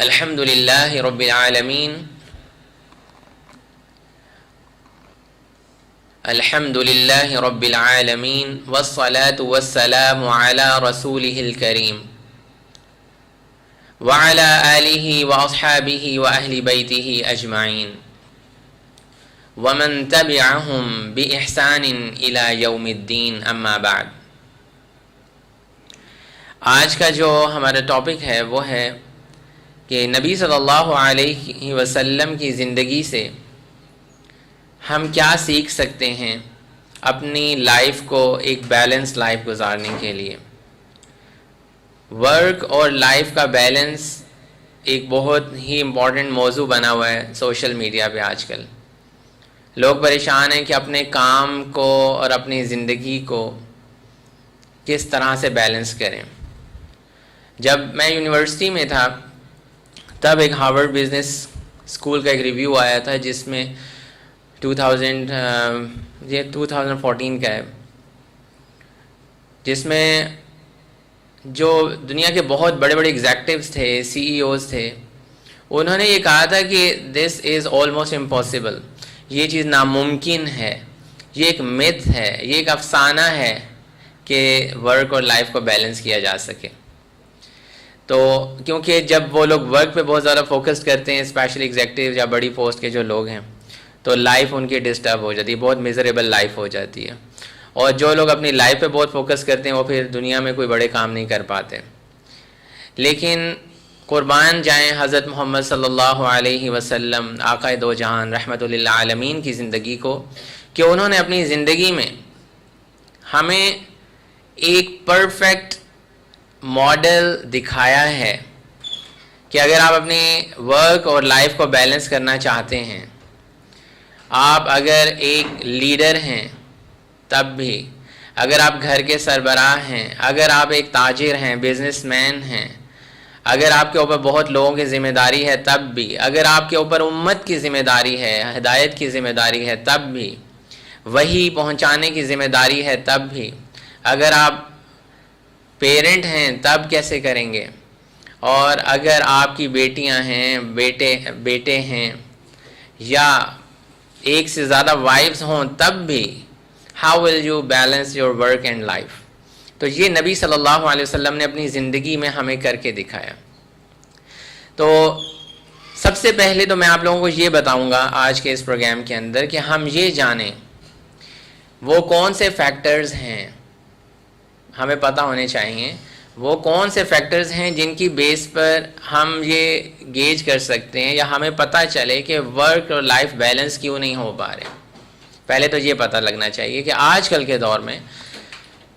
الحمد للہ رب العالمین الحمد للہ رب العالمین والصلاة والسلام علی رسولہ الکریم وعلی آلہ واصحابہ واہل بیتہ اجمعین ومن تبعہم بإحسان الی یوم الدین اما بعد۔ آج کا جو ہمارا ٹاپک ہے وہ ہے کہ نبی صلی اللہ علیہ وسلم کی زندگی سے ہم کیا سیکھ سکتے ہیں اپنی لائف کو ایک بیلنس لائف گزارنے کے لیے۔ ورک اور لائف کا بیلنس ایک بہت ہی امپورٹنٹ موضوع بنا ہوا ہے سوشل میڈیا پہ آج کل۔ لوگ پریشان ہیں کہ اپنے کام کو اور اپنی زندگی کو کس طرح سے بیلنس کریں۔ جب میں یونیورسٹی میں تھا تب ایک ہارورڈ بزنس اسکول کا ایک ریویو آیا تھا جس میں 2014 کا ہے، جس میں جو دنیا کے بہت بڑے بڑے ایگزیکٹوز تھے، سی ای اوز تھے، انہوں نے یہ کہا تھا کہ دس از آلموسٹ امپاسبل، یہ چیز ناممکن ہے، یہ ایک میتھ ہے، یہ ایک افسانہ ہے کہ ورک اور لائف کو بیلنس کیا جا سکے۔ تو کیونکہ جب وہ لوگ ورک پہ بہت زیادہ فوکس کرتے ہیں، اسپیشلی ایگزیکٹو یا بڑی پوسٹ کے جو لوگ ہیں، تو لائف ان کی ڈسٹرب ہو جاتی ہے، بہت میزریبل لائف ہو جاتی ہے۔ اور جو لوگ اپنی لائف پہ بہت فوکس کرتے ہیں وہ پھر دنیا میں کوئی بڑے کام نہیں کر پاتے۔ لیکن قربان جائیں حضرت محمد صلی اللہ علیہ وسلم آقائے دو جہان رحمۃ للعالمین کی زندگی کو، کہ انہوں نے اپنی زندگی میں ہمیں ایک پرفیکٹ ماڈل دکھایا ہے کہ اگر آپ اپنی ورک اور لائف کو بیلنس کرنا چاہتے ہیں، آپ اگر ایک لیڈر ہیں تب بھی، اگر آپ گھر کے سربراہ ہیں، اگر آپ ایک تاجر ہیں، بزنس مین ہیں، اگر آپ کے اوپر بہت لوگوں کی ذمہ داری ہے تب بھی، اگر آپ کے اوپر امت کی ذمہ داری ہے، ہدایت کی ذمہ داری ہے تب بھی، وحی پہنچانے کی ذمہ داری ہے تب بھی، اگر آپ پیرنٹ ہیں تب کیسے کریں گے، اور اگر آپ کی بیٹیاں ہیں، بیٹے ہیں، یا ایک سے زیادہ وائفز ہوں تب بھی، how will you balance your work and life. تو یہ نبی صلی اللہ علیہ وسلم نے اپنی زندگی میں ہمیں کر کے دکھایا۔ تو سب سے پہلے تو میں آپ لوگوں کو یہ بتاؤں گا آج کے اس پروگرام کے اندر کہ ہم یہ جانیں وہ کون سے فیکٹرز ہیں، ہمیں پتہ ہونے چاہیے وہ کون سے فیکٹرز ہیں جن کی بیس پر ہم یہ گیج کر سکتے ہیں یا ہمیں پتہ چلے کہ ورک اور لائف بیلنس کیوں نہیں ہو پا رہے۔ پہلے تو یہ پتہ لگنا چاہیے کہ آج کل کے دور میں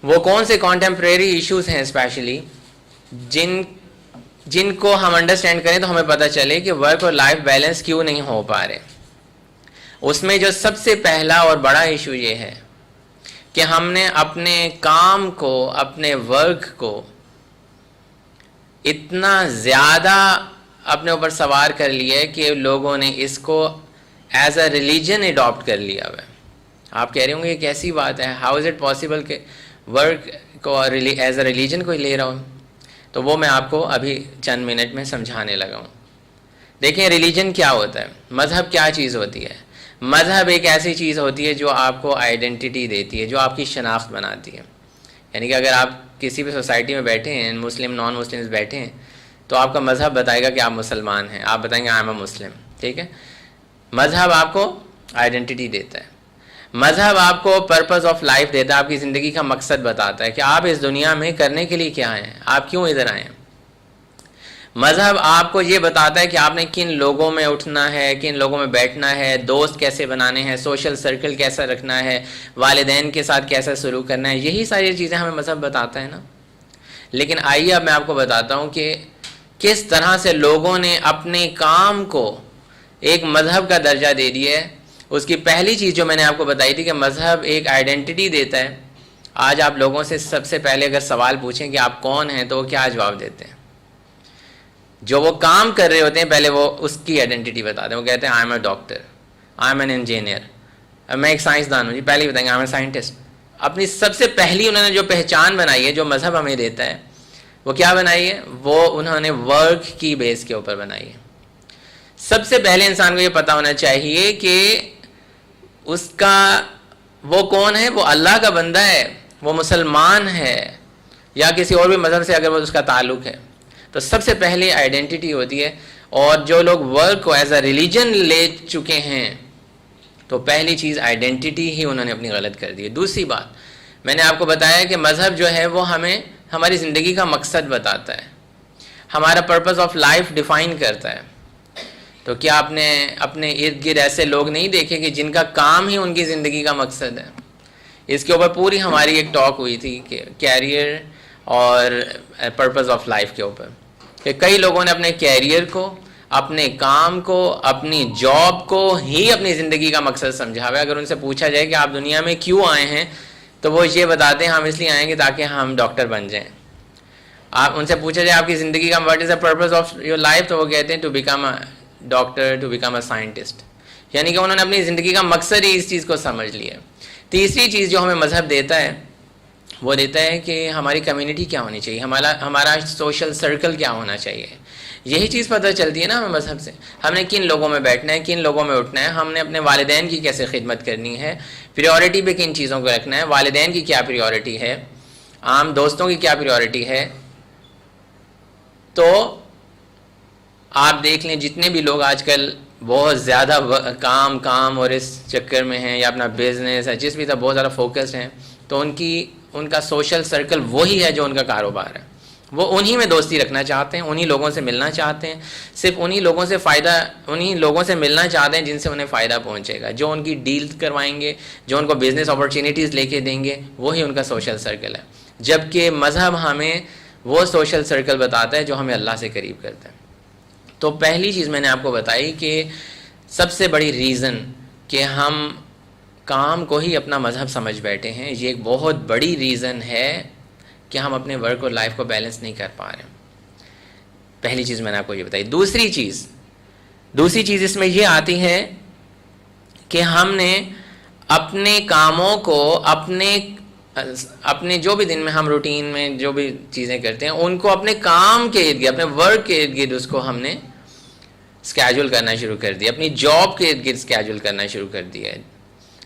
وہ کون سے کانٹمپریری ایشوز ہیں اسپیشلی جن کو ہم انڈرسٹینڈ کریں تو ہمیں پتہ چلے کہ ورک اور لائف بیلنس کیوں نہیں ہو پا رہے۔ اس میں جو سب سے پہلا اور بڑا ایشو یہ ہے کہ ہم نے اپنے کام کو، اپنے ورک کو اتنا زیادہ اپنے اوپر سوار کر لیا ہے کہ لوگوں نے اس کو ایز اے ریلیجن اڈاپٹ کر لیا ہوا ہے۔ آپ کہہ رہے ہوں گے یہ کیسی بات ہے، ہاؤ از اٹ پاسبل کہ ورک کو ایز اے ریلیجن کوئی لے رہا ہوں؟ تو وہ میں آپ کو ابھی چند منٹ میں سمجھانے لگا ہوں۔ دیکھیں ریلیجن کیا ہوتا ہے، مذہب کیا چیز ہوتی ہے۔ مذہب ایک ایسی چیز ہوتی ہے جو آپ کو آئیڈینٹی دیتی ہے، جو آپ کی شناخت بناتی ہے۔ یعنی کہ اگر آپ کسی بھی سوسائٹی میں بیٹھے ہیں، مسلم نان مسلمز بیٹھے ہیں، تو آپ کا مذہب بتائے گا کہ آپ مسلمان ہیں، آپ بتائیں گے آئی ایم اے مسلم، ٹھیک ہے۔ مذہب آپ کو آئیڈینٹی دیتا ہے، مذہب آپ کو پرپز آف لائف دیتا ہے، آپ کی زندگی کا مقصد بتاتا ہے کہ آپ اس دنیا میں کرنے کے لیے کیا ہیں، آپ کیوں ادھر آئے ہیں۔ مذہب آپ کو یہ بتاتا ہے کہ آپ نے کن لوگوں میں اٹھنا ہے، کن لوگوں میں بیٹھنا ہے، دوست کیسے بنانے ہیں، سوشل سرکل کیسا رکھنا ہے، والدین کے ساتھ کیسا سلوک کرنا ہے، یہی ساری چیزیں ہمیں مذہب بتاتا ہے نا۔ لیکن آئیے اب میں آپ کو بتاتا ہوں کہ کس طرح سے لوگوں نے اپنے کام کو ایک مذہب کا درجہ دے دیا ہے۔ اس کی پہلی چیز جو میں نے آپ کو بتائی تھی کہ مذہب ایک آئیڈینٹی دیتا ہے۔ آج آپ لوگوں سے سب سے پہلے اگر سوال پوچھیں کہ آپ کون ہیں تو وہ کیا جواب دیتے ہیں؟ جو وہ کام کر رہے ہوتے ہیں پہلے وہ اس کی آئیڈینٹی بتاتے ہیں، وہ کہتے ہیں I am a doctor, I am an engineer, میں ایک سائنسدان ہوں، جی پہلے ہی بتائیں گے آئی ایم اے سائنٹسٹ۔ اپنی سب سے پہلی انہوں نے جو پہچان بنائی ہے، جو مذہب ہمیں دیتا ہے، وہ کیا بنائی ہے؟ وہ انہوں نے ورک کی بیس کے اوپر بنائی ہے. سب سے پہلے انسان کو یہ پتا ہونا چاہیے کہ اس کا وہ کون ہے. وہ اللہ کا بندہ ہے، وہ مسلمان ہے یا کسی اور بھی مذہب سے اگر وہ اس کا تعلق ہے. تو سب سے پہلے آئیڈینٹی ہوتی ہے. اور جو لوگ ورک کو ایز اے ریلیجن لے چکے ہیں تو پہلی چیز آئیڈینٹی ہی انہوں نے اپنی غلط کر دی ہے. دوسری بات میں نے آپ کو بتایا کہ مذہب جو ہے وہ ہمیں ہماری زندگی کا مقصد بتاتا ہے، ہمارا پرپز آف لائف ڈیفائن کرتا ہے. تو کیا آپ نے اپنے ارد گرد ایسے لوگ نہیں دیکھے کہ جن کا کام ہی ان کی زندگی کا مقصد ہے؟ اس کے اوپر پوری ہماری ایک ٹاک ہوئی تھی کہ کیریئر اور پرپز آف لائف کے اوپر، کہ کئی لوگوں نے اپنے کیریئر کو، اپنے کام کو، اپنی جاب کو ہی اپنی زندگی کا مقصد سمجھا ہوا ہے. اگر ان سے پوچھا جائے کہ آپ دنیا میں کیوں آئے ہیں تو وہ یہ بتاتے ہیں ہم اس لیے آئیں گے تاکہ ہم ڈاکٹر بن جائیں. آپ ان سے پوچھا جائے آپ کی زندگی کا what is the purpose of your life تو وہ کہتے ہیں to become a doctor, to become a scientist. یعنی کہ انہوں نے اپنی زندگی کا مقصد ہی اس چیز کو سمجھ لیا. تیسری چیز جو ہمیں مذہب دیتا ہے وہ دیتا ہے کہ ہماری کمیونٹی کیا ہونی چاہیے، ہمارا سوشل سرکل کیا ہونا چاہیے. یہی چیز پتہ چلتی ہے نا ہمیں مذہب سے. ہم نے کن لوگوں میں بیٹھنا ہے، کن لوگوں میں اٹھنا ہے، ہم نے اپنے والدین کی کیسے خدمت کرنی ہے، پریورٹی پہ کن چیزوں کو رکھنا ہے، والدین کی کیا پریورٹی ہے، عام دوستوں کی کیا پریورٹی ہے. تو آپ دیکھ لیں جتنے بھی لوگ آج کل بہت زیادہ کام اور اس چکر میں ہیں یا اپنا بزنس ہے جس بھی طرح بہت زیادہ فوکسڈ ہیں، تو ان کا سوشل سرکل وہی ہے جو ان کا کاروبار ہے. وہ انہی میں دوستی رکھنا چاہتے ہیں، انہی لوگوں سے ملنا چاہتے ہیں، صرف انہی لوگوں سے ملنا چاہتے ہیں جن سے انہیں فائدہ پہنچے گا، جو ان کی ڈیل کروائیں گے، جو ان کو بزنس اپرچونیٹیز لے کے دیں گے، وہی ان کا سوشل سرکل ہے. جبکہ مذہب ہمیں وہ سوشل سرکل بتاتا ہے جو ہمیں اللہ سے قریب کرتا ہے. تو پہلی چیز میں نے آپ کو بتائی کہ سب سے بڑی ریزن کہ ہم کام کو ہی اپنا مذہب سمجھ بیٹھے ہیں، یہ ایک بہت بڑی ریزن ہے کہ ہم اپنے ورک اور لائف کو بیلنس نہیں کر پا رہے. پہلی چیز میں نے آپ کو یہ بتائی. دوسری چیز اس میں یہ آتی ہے کہ ہم نے اپنے کاموں کو اپنے جو بھی دن میں ہم روٹین میں جو بھی چیزیں کرتے ہیں ان کو اپنے کام کے ارد گرد، اپنے ورک کے ارد گرد اس کو ہم نے اسکیجول کرنا شروع کر دیا، اپنی جاب کے ارد گرد اسکیجول کرنا شروع کر دیا ہے.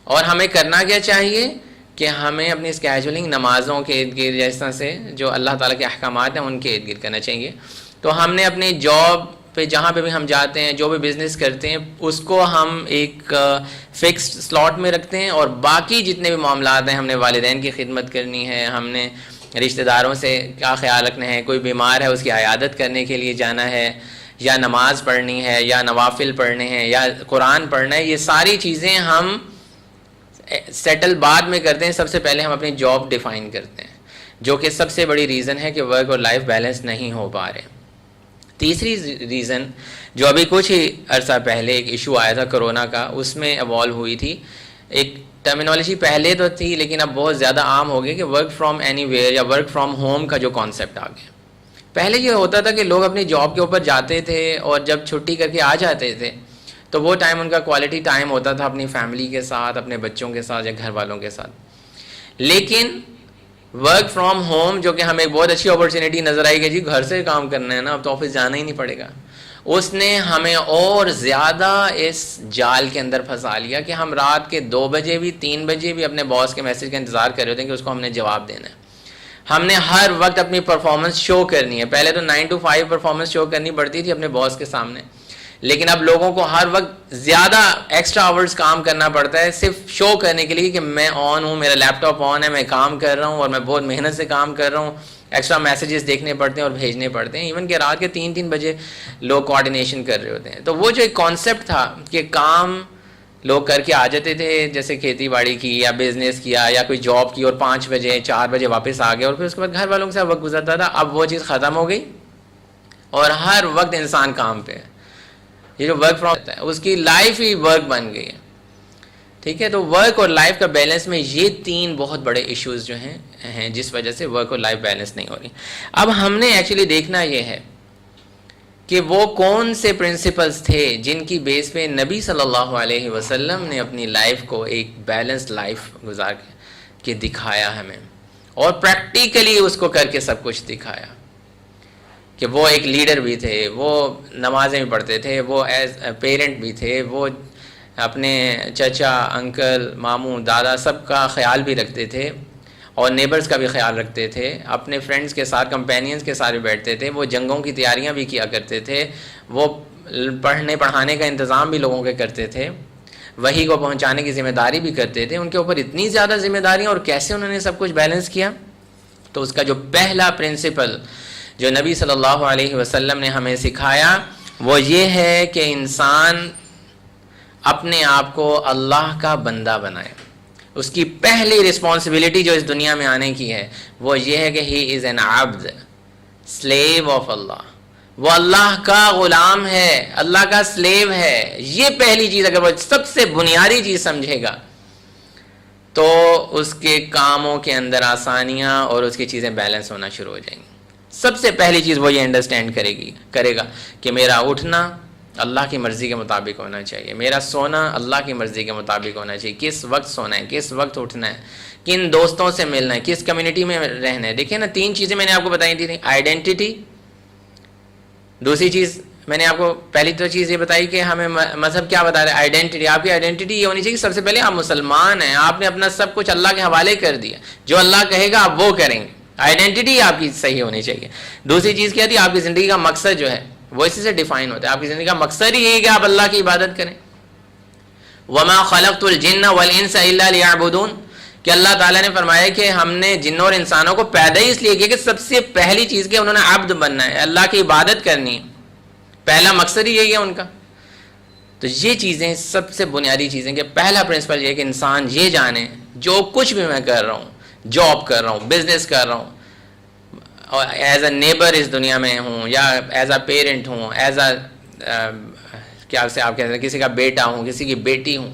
اور ہمیں کرنا کیا چاہیے کہ ہمیں اپنی اسکیجولنگ نمازوں کے ارد گرد اس طرح سے جو اللہ تعالیٰ کے احکامات ہیں ان کے ارد گرد کرنا چاہیے. تو ہم نے اپنی جاب پہ جہاں پہ بھی ہم جاتے ہیں، جو بھی بزنس کرتے ہیں، اس کو ہم ایک فکسڈ سلاٹ میں رکھتے ہیں. اور باقی جتنے بھی معاملات ہیں، ہم نے والدین کی خدمت کرنی ہے، ہم نے رشتہ داروں سے کیا خیال رکھنا ہے، کوئی بیمار ہے اس کی عیادت کرنے کے لیے جانا ہے، یا نماز پڑھنی ہے، یا نوافل پڑھنے ہیں، یا قرآن پڑھنا ہے، یہ ساری چیزیں ہم سیٹل بعد میں کرتے ہیں. سب سے پہلے ہم اپنی جاب ڈیفائن کرتے ہیں، جو کہ سب سے بڑی ریزن ہے کہ ورک اور لائف بیلنس نہیں ہو پا رہے. تیسری ریزن جو ابھی کچھ ہی عرصہ پہلے ایک ایشو آیا تھا کرونا کا، اس میں ایوالو ہوئی تھی ایک ٹرمینالوجی. پہلے تو تھی لیکن اب بہت زیادہ عام ہو گئی کہ ورک فرام اینی ویئر یا ورک فرام ہوم کا جو کانسیپٹ آ گیا. پہلے یہ ہوتا تھا کہ لوگ اپنی جاب کے اوپر جاتے تھے اور جب چھٹی کر کے آ جاتے تھے تو وہ ٹائم ان کا کوالٹی ٹائم ہوتا تھا اپنی فیملی کے ساتھ، اپنے بچوں کے ساتھ یا گھر والوں کے ساتھ. لیکن ورک فرام ہوم جو کہ ہمیں ایک بہت اچھی اپرچونیٹی نظر آئی کہ جی گھر سے کام کرنا ہے نا، اب تو آفس جانا ہی نہیں پڑے گا، اس نے ہمیں اور زیادہ اس جال کے اندر پھنسا لیا کہ ہم رات کے 2 بجے بھی 3 بجے بھی اپنے باس کے میسج کا انتظار کر رہے ہوتے ہیں کہ اس کو ہم نے جواب دینا ہے. ہم نے ہر وقت اپنی پرفارمنس شو کرنی ہے. پہلے تو 9 to 5 پرفارمنس شو کرنی پڑتی تھی اپنے باس کے سامنے، لیکن اب لوگوں کو ہر وقت زیادہ ایکسٹرا آورز کام کرنا پڑتا ہے صرف شو کرنے کے لیے کہ میں آن ہوں، میرا لیپ ٹاپ آن ہے، میں کام کر رہا ہوں اور میں بہت محنت سے کام کر رہا ہوں. ایکسٹرا میسیجز دیکھنے پڑتے ہیں اور بھیجنے پڑتے ہیں، ایون کہ رات کے 3 بجے لوگ کوآرڈینیشن کر رہے ہوتے ہیں. تو وہ جو ایک کانسیپٹ تھا کہ کام لوگ کر کے آ جاتے تھے، جیسے کھیتی باڑی کی یا بزنس کیا یا کوئی جاب کی اور 5 بجے 4 بجے واپس آ گئے اور پھر اس کے بعد گھر والوں کے ساتھ وقت گزرتا تھا، اب وہ چیز ختم ہو گئی اور ہر وقت انسان کام پہ ہے. یہ جو ورک فرام ہے اس کی لائف ہی ورک بن گئی ہے. ٹھیک ہے، تو ورک اور لائف کا بیلنس میں یہ 3 بہت بڑے ایشوز جو ہیں جس وجہ سے ورک اور لائف بیلنس نہیں ہو رہی. اب ہم نے ایکچولی دیکھنا یہ ہے کہ وہ کون سے پرنسپلز تھے جن کی بیس پہ نبی صلی اللہ علیہ وسلم نے اپنی لائف کو ایک بیلنس لائف گزار کے دکھایا ہمیں، اور پریکٹیکلی اس کو کر کے سب کچھ دکھایا. کہ وہ ایک لیڈر بھی تھے، وہ نمازیں بھی پڑھتے تھے، وہ ایز پیرنٹ بھی تھے، وہ اپنے چچا، انکل، ماموں، دادا سب کا خیال بھی رکھتے تھے اور نیبرز کا بھی خیال رکھتے تھے، اپنے فرینڈز کے ساتھ، کمپینینز کے ساتھ بھی بیٹھتے تھے، وہ جنگوں کی تیاریاں بھی کیا کرتے تھے، وہ پڑھنے پڑھانے کا انتظام بھی لوگوں کے کرتے تھے، وحی کو پہنچانے کی ذمہ داری بھی کرتے تھے. ان کے اوپر اتنی زیادہ ذمہ داریاں، اور کیسے انہوں نے سب کچھ بیلنس کیا؟ تو اس کا جو پہلا پرنسپل جو نبی صلی اللہ علیہ وسلم نے ہمیں سکھایا وہ یہ ہے کہ انسان اپنے آپ کو اللہ کا بندہ بنائے. اس کی پہلی رسپانسبلٹی جو اس دنیا میں آنے کی ہے وہ یہ ہے کہ ہی is an Abdul, slave of اللہ. وہ اللہ کا غلام ہے، اللہ کا سلیو ہے. یہ پہلی چیز اگر وہ سب سے بنیادی چیز سمجھے گا تو اس کے کاموں کے اندر آسانیاں اور اس کی چیزیں بیلنس ہونا شروع ہو جائیں گی. سب سے پہلی چیز وہ یہ انڈرسٹینڈ کرے گا کہ میرا اٹھنا اللہ کی مرضی کے مطابق ہونا چاہیے، میرا سونا اللہ کی مرضی کے مطابق ہونا چاہیے. کس وقت سونا ہے، کس وقت اٹھنا ہے، کن دوستوں سے ملنا ہے، کس کمیونٹی میں رہنا ہے. دیکھیں نا، 3 چیزیں میں نے آپ کو بتائی تھی. آئیڈینٹی، دوسری چیز میں نے آپ کو پہلی تو چیز یہ بتائی کہ ہمیں مذہب کیا بتا رہا ہے، آئیڈینٹی. آپ کی آئیڈینٹی یہ ہونی چاہیے کہ سب سے پہلے آپ مسلمان ہیں، آپ نے اپنا سب کچھ اللہ کے حوالے کر دیا، جو اللہ کہے گا آپ وہ کریں گے. آئیڈینٹی آپ کی صحیح ہونی چاہیے. دوسری چیز کیا تھی، آپ کی زندگی کا مقصد جو ہے وہ اسی سے ڈیفائن ہوتا ہے. آپ کی زندگی کا مقصد ہی ہے کہ آپ اللہ کی عبادت کریں. وما خلقت الجن والانس الا ليعبدون، کہ اللہ تعالیٰ نے فرمایا کہ ہم نے جنوں اور انسانوں کو پیدا ہی اس لیے کیا کہ سب سے پہلی چیز کہ انہوں نے عبد بننا ہے، اللہ کی عبادت کرنی ہے. پہلا مقصد ہی یہی ہے ان کا. تو یہ چیزیں سب سے بنیادی چیزیں کہ پہلا پرنسپل یہ ہے کہ انسان یہ جانے جو کچھ بھی میں کر رہا ہوں، جاب کر رہا ہوں، بزنس کر رہا ہوں، اور ایز اے نیبر اس دنیا میں ہوں، یا ایز اے پیرنٹ ہوں، ایز اے کیا سے آپ کہتے ہیں کسی کا بیٹا ہوں، کسی کی بیٹی ہوں،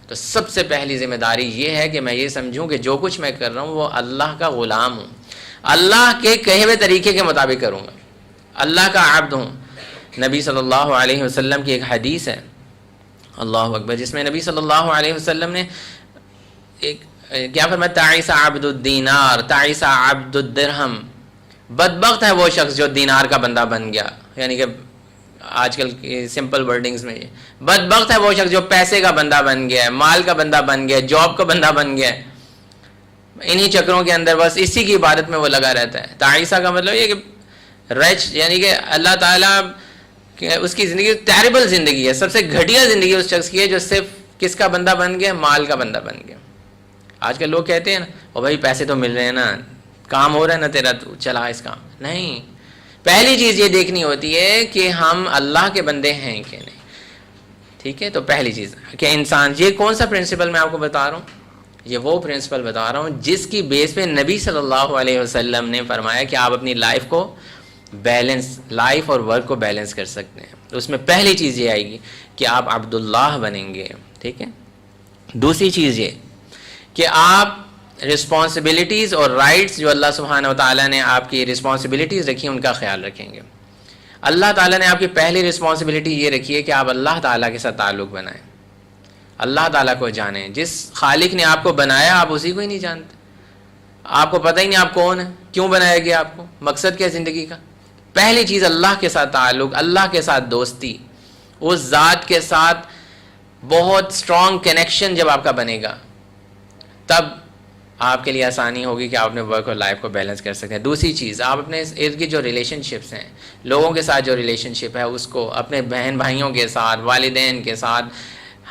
تو سب سے پہلی ذمہ داری یہ ہے کہ میں یہ سمجھوں کہ جو کچھ میں کر رہا ہوں وہ اللہ کا غلام ہوں، اللہ کے کہے ہوئے طریقے کے مطابق کروں گا، اللہ کا عبد ہوں. نبی صلی اللہ علیہ وسلم کی ایک حدیث ہے، اللہ اکبر، جس میں نبی صلی اللہ علیہ وسلم نے ایک کیا فرمایا، تعیس عبد الدینار، تعیس عبد الدرہم. بدبخت ہے وہ شخص جو دینار کا بندہ بن گیا، یعنی کہ آج کل کی سمپل ورڈنگز میں بدبخت ہے وہ شخص جو پیسے کا بندہ بن گیا ہے، مال کا بندہ بن گیا ہے، جاب کا بندہ بن گیا ہے، انہی چکروں کے اندر بس اسی کی عبادت میں وہ لگا رہتا ہے. تعیسہ کا مطلب یہ کہ رچ، یعنی کہ اللہ تعالیٰ اس کی زندگی ٹیریبل زندگی ہے، سب سے گھٹیا زندگی اس شخص کی ہے جو صرف کس کا بندہ بن گیا، مال کا بندہ بن گیا. آج کل لوگ کہتے ہیں نا او بھائی پیسے تو مل رہے ہیں نا، کام ہو رہا ہے نا تیرا، تو چلا اس کام. نہیں، پہلی چیز یہ دیکھنی ہوتی ہے کہ ہم اللہ کے بندے ہیں کہ نہیں. ٹھیک ہے، تو پہلی چیز کہ انسان، یہ کون سا پرنسپل میں آپ کو بتا رہا ہوں، یہ وہ پرنسپل بتا رہا ہوں جس کی بیس پہ نبی صلی اللہ علیہ وسلم نے فرمایا کہ آپ اپنی لائف کو بیلنس، لائف اور ورک کو بیلنس کر سکتے ہیں. تو اس میں پہلی چیز یہ آئے گی کہ آپ عبداللہ بنیں گے. ٹھیک ہے. دوسری چیز یہ کہ آپ رسپانسبلٹیز اور رائٹس جو اللہ سبحانہ و تعالیٰ نے آپ کی رسپانسبلٹیز رکھی ہیں ان کا خیال رکھیں گے. اللہ تعالیٰ نے آپ کی پہلی رسپانسبلٹی یہ رکھی ہے کہ آپ اللہ تعالیٰ کے ساتھ تعلق بنائیں، اللہ تعالیٰ کو جانیں. جس خالق نے آپ کو بنایا آپ اسی کو ہی نہیں جانتے، آپ کو پتہ ہی نہیں آپ کون ہیں، کیوں بنایا گیا آپ کو، مقصد کیا زندگی کا. پہلی چیز اللہ کے ساتھ تعلق، اللہ کے ساتھ دوستی، اس ذات کے ساتھ بہت اسٹرانگ کنیکشن جب آپ کا بنے گا تب آپ کے لیے آسانی ہوگی کہ آپ اپنے ورک اور لائف کو بیلنس کر سکیں. دوسری چیز، آپ اپنے ارد گرد جو ریلیشن شپس ہیں، لوگوں کے ساتھ جو ریلیشن شپ ہے اس کو، اپنے بہن بھائیوں کے ساتھ، والدین کے ساتھ،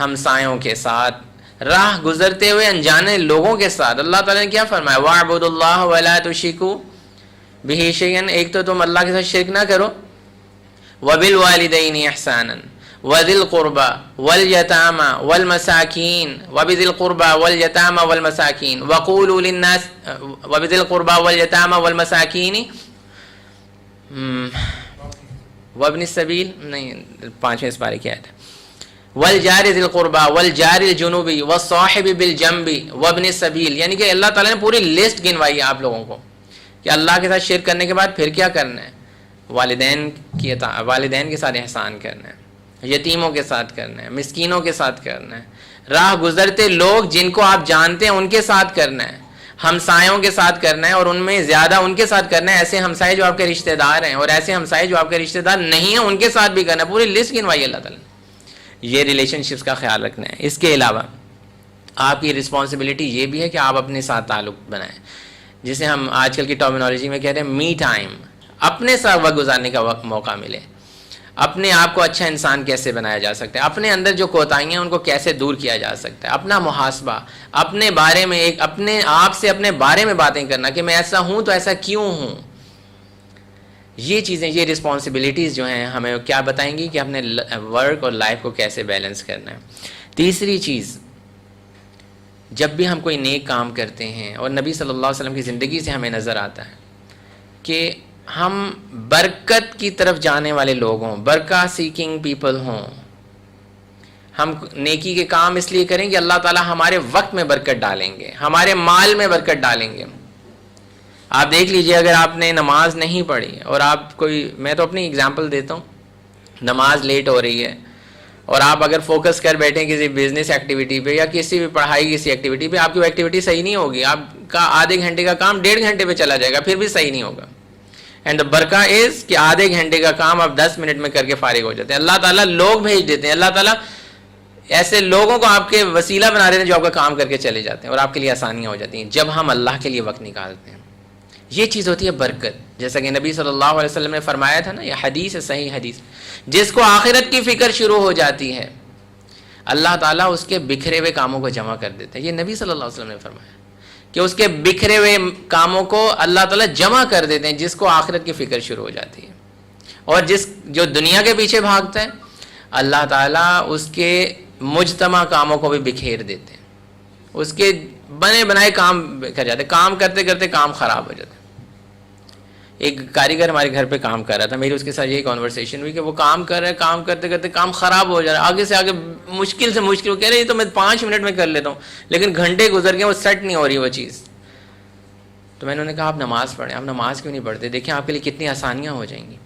ہمسایوں کے ساتھ، راہ گزرتے ہوئے انجانے لوگوں کے ساتھ. اللہ تعالیٰ نے کیا فرمایا، وَاعْبُدُوا اللَّهَ وَلَا تُشْرِكُوا بِهِ شَيْئًا. ایک تو تم اللہ کے ساتھ شرک نہ کرو. وَبِالْوَالِدَيْنِ إِحْسَانًا وَذِي الْقُرْبَى وَالْيَتَامَى وَالْمَسَاكِينِ وَبِذِي الْقُرْبَى وَالْيَتَامَى وَالْمَسَاكِينِ وَقُولُوا لِلنَّاسِ وَبِذِي الْقُرْبَى وَالْيَتَامَى وَالْمَسَاكِينِ وَابْنِ السَّبِيلِ، نہیں 5ویں سپارے کی آیت ہے، وَالْجَارِ ذِي الْقُرْبَى وَالْجَارِ الْجُنُوبِ وَالصَّاحِبِ بِالْجَنبِ وَابْنِ السَّبِيلِ. یعنی کہ اللہ تعالیٰ نے پوری لسٹ گنوائی ہے آپ لوگوں کو کہ اللہ کے ساتھ شرک کرنے کے بعد پھر کیا کرنا ہے، والدین کے ساتھ احسان کرنا ہے، یتیموں کے ساتھ کرنا ہے، مسکینوں کے ساتھ کرنا ہے، راہ گزرتے لوگ جن کو آپ جانتے ہیں ان کے ساتھ کرنا ہے، ہمسایوں کے ساتھ کرنا ہے اور ان میں زیادہ ان کے ساتھ کرنا ہے، ایسے ہمسائے جو آپ کے رشتہ دار ہیں اور ایسے ہمسائے جو آپ کے رشتہ دار نہیں ہیں ان کے ساتھ بھی کرنا ہے، پوری لسٹ گنوائی اللہ تعالیٰ نے۔ یہ ریلیشن شپس کا خیال رکھنا ہے۔ اس کے علاوہ آپ کی رسپانسبلٹی یہ بھی ہے کہ آپ اپنے ساتھ تعلق بنائیں، جسے ہم آج کل کی ٹرمینالوجی میں کہتے ہیں می ٹائم، اپنے ساتھ وقت گزارنے کا موقع ملے۔ اپنے آپ کو اچھا انسان کیسے بنایا جا سکتا ہے، اپنے اندر جو کوتاہیاں ہیں ان کو کیسے دور کیا جا سکتا ہے، اپنا محاسبہ، اپنے بارے میں اپنے آپ سے اپنے بارے میں باتیں کرنا کہ میں ایسا ہوں تو ایسا کیوں ہوں۔ یہ چیزیں، یہ رسپانسبلٹیز جو ہیں ہمیں کیا بتائیں گی کہ اپنے ورک اور لائف کو کیسے بیلنس کرنا ہے۔ تیسری چیز، جب بھی ہم کوئی نیک کام کرتے ہیں، اور نبی صلی اللہ علیہ وسلم کی زندگی سے ہمیں نظر آتا ہے کہ ہم برکت کی طرف جانے والے لوگ ہوں، برکہ سیکنگ پیپل ہوں۔ ہم نیکی کے کام اس لیے کریں کہ اللہ تعالیٰ ہمارے وقت میں برکت ڈالیں گے، ہمارے مال میں برکت ڈالیں گے۔ آپ دیکھ لیجئے، اگر آپ نے نماز نہیں پڑھی اور آپ کوئی، میں تو اپنی اگزامپل دیتا ہوں، نماز لیٹ ہو رہی ہے اور آپ اگر فوکس کر بیٹھیں کسی بزنس ایکٹیویٹی پہ یا کسی بھی پڑھائی کسی ایکٹیویٹی پہ، آپ کی وہ ایکٹیویٹی صحیح نہیں ہوگی، آپ کا آدھے گھنٹے کا کام 1.5 گھنٹے پہ چلا جائے گا، پھر بھی صحیح نہیں ہوگا۔ اینڈ دا برکہ از کہ آدھے گھنٹے کا کام آپ 10 منٹ میں کر کے فارغ ہو جاتے ہیں۔ اللہ تعالیٰ لوگ بھیج دیتے ہیں، اللہ تعالیٰ ایسے لوگوں کو آپ کے وسیلہ بنا دیتے ہیں جو آپ کا کام کر کے چلے جاتے ہیں اور آپ کے لیے آسانیاں ہو جاتی ہیں جب ہم اللہ کے لیے وقت نکالتے ہیں۔ یہ چیز ہوتی ہے برکت، جیسا کہ نبی صلی اللہ علیہ وسلم نے فرمایا تھا نا، یہ حدیث ہے، صحیح حدیث، جس کو آخرت کی فکر شروع ہو جاتی ہے اللہ تعالیٰ اس کے بکھرے ہوئے کاموں کو جمع کر دیتے ہیں۔ یہ نبی صلی اللہ علیہ وسلم نے فرمایا کہ اس کے بکھرے ہوئے کاموں کو اللہ تعالیٰ جمع کر دیتے ہیں جس کو آخرت کی فکر شروع ہو جاتی ہے، اور جو دنیا کے پیچھے بھاگتا ہے اللہ تعالیٰ اس کے مجتمع کاموں کو بھی بکھیر دیتے ہیں، اس کے بنے بنائے کام بکھر جاتے ہیں، کام کرتے کرتے کام خراب ہو جاتے ہیں۔ ایک کاریگر ہمارے گھر پہ کام کر رہا تھا، میری اس کے ساتھ یہی کنورسیشن ہوئی کہ وہ کام کر رہا ہے، کام کرتے کرتے کام خراب ہو جا رہا ہے، آگے سے آگے مشکل سے مشکل، وہ کہہ رہے ہیں تو میں 5 منٹ میں کر لیتا ہوں، لیکن گھنٹے گزر گئے وہ سیٹ نہیں ہو رہی وہ چیز۔ تو میں نے کہا آپ نماز پڑھیں، آپ نماز کیوں نہیں پڑھتے، دیکھیں آپ کے لیے کتنی آسانیاں ہو جائیں گی۔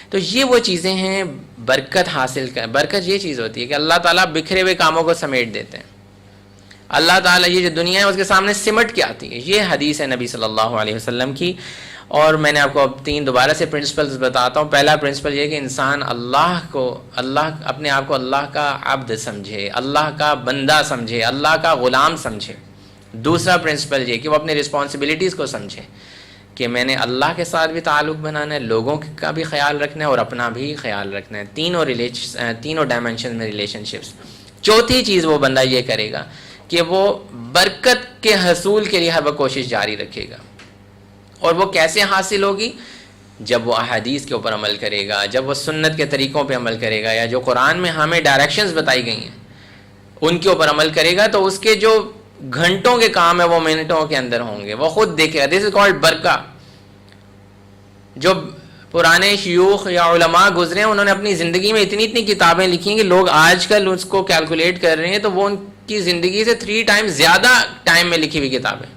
تو یہ وہ چیزیں ہیں برکت حاصل کر، برکت یہ چیز ہوتی ہے کہ اللہ تعالیٰ بکھرے ہوئے کاموں کو سمیٹ دیتے ہیں، اللہ تعالیٰ یہ جو دنیا ہے اس کے سامنے سمٹ کے آتی ہے۔ یہ حدیث ہے نبی صلی اللہ علیہ وسلم کی، اور میں نے آپ کو اب 3 دوبارہ سے پرنسپلز بتاتا ہوں۔ پہلا پرنسپل یہ کہ انسان اپنے آپ کو اللہ کا عبد سمجھے، اللہ کا بندہ سمجھے، اللہ کا غلام سمجھے۔ دوسرا پرنسپل یہ کہ وہ اپنے رسپانسبلٹیز کو سمجھے کہ میں نے اللہ کے ساتھ بھی تعلق بنانا ہے، لوگوں کا بھی خیال رکھنا ہے اور اپنا بھی خیال رکھنا ہے، تینوں ڈائمینشن میں ریلیشن شپس۔ چوتھی چیز وہ بندہ یہ کرے گا کہ وہ برکت کے حصول کے لیے ہر وقت کوشش جاری رکھے گا، اور وہ کیسے حاصل ہوگی؟ جب وہ احادیث کے اوپر عمل کرے گا، جب وہ سنت کے طریقوں پہ عمل کرے گا، یا جو قرآن میں ہمیں ڈائریکشنز بتائی گئی ہیں ان کے اوپر عمل کرے گا، تو اس کے جو گھنٹوں کے کام ہے وہ منٹوں کے اندر ہوں گے، وہ خود دیکھے گا۔ دس از کالڈ برکہ۔ جو پرانے شیوخ یا علماء گزرے ہیں انہوں نے اپنی زندگی میں اتنی کتابیں لکھی ہیں کہ لوگ آج کل اس کو کیلکولیٹ کر رہے ہیں تو وہ ان کی زندگی سے 3 ٹائم زیادہ ٹائم میں لکھی ہوئی کتابیں،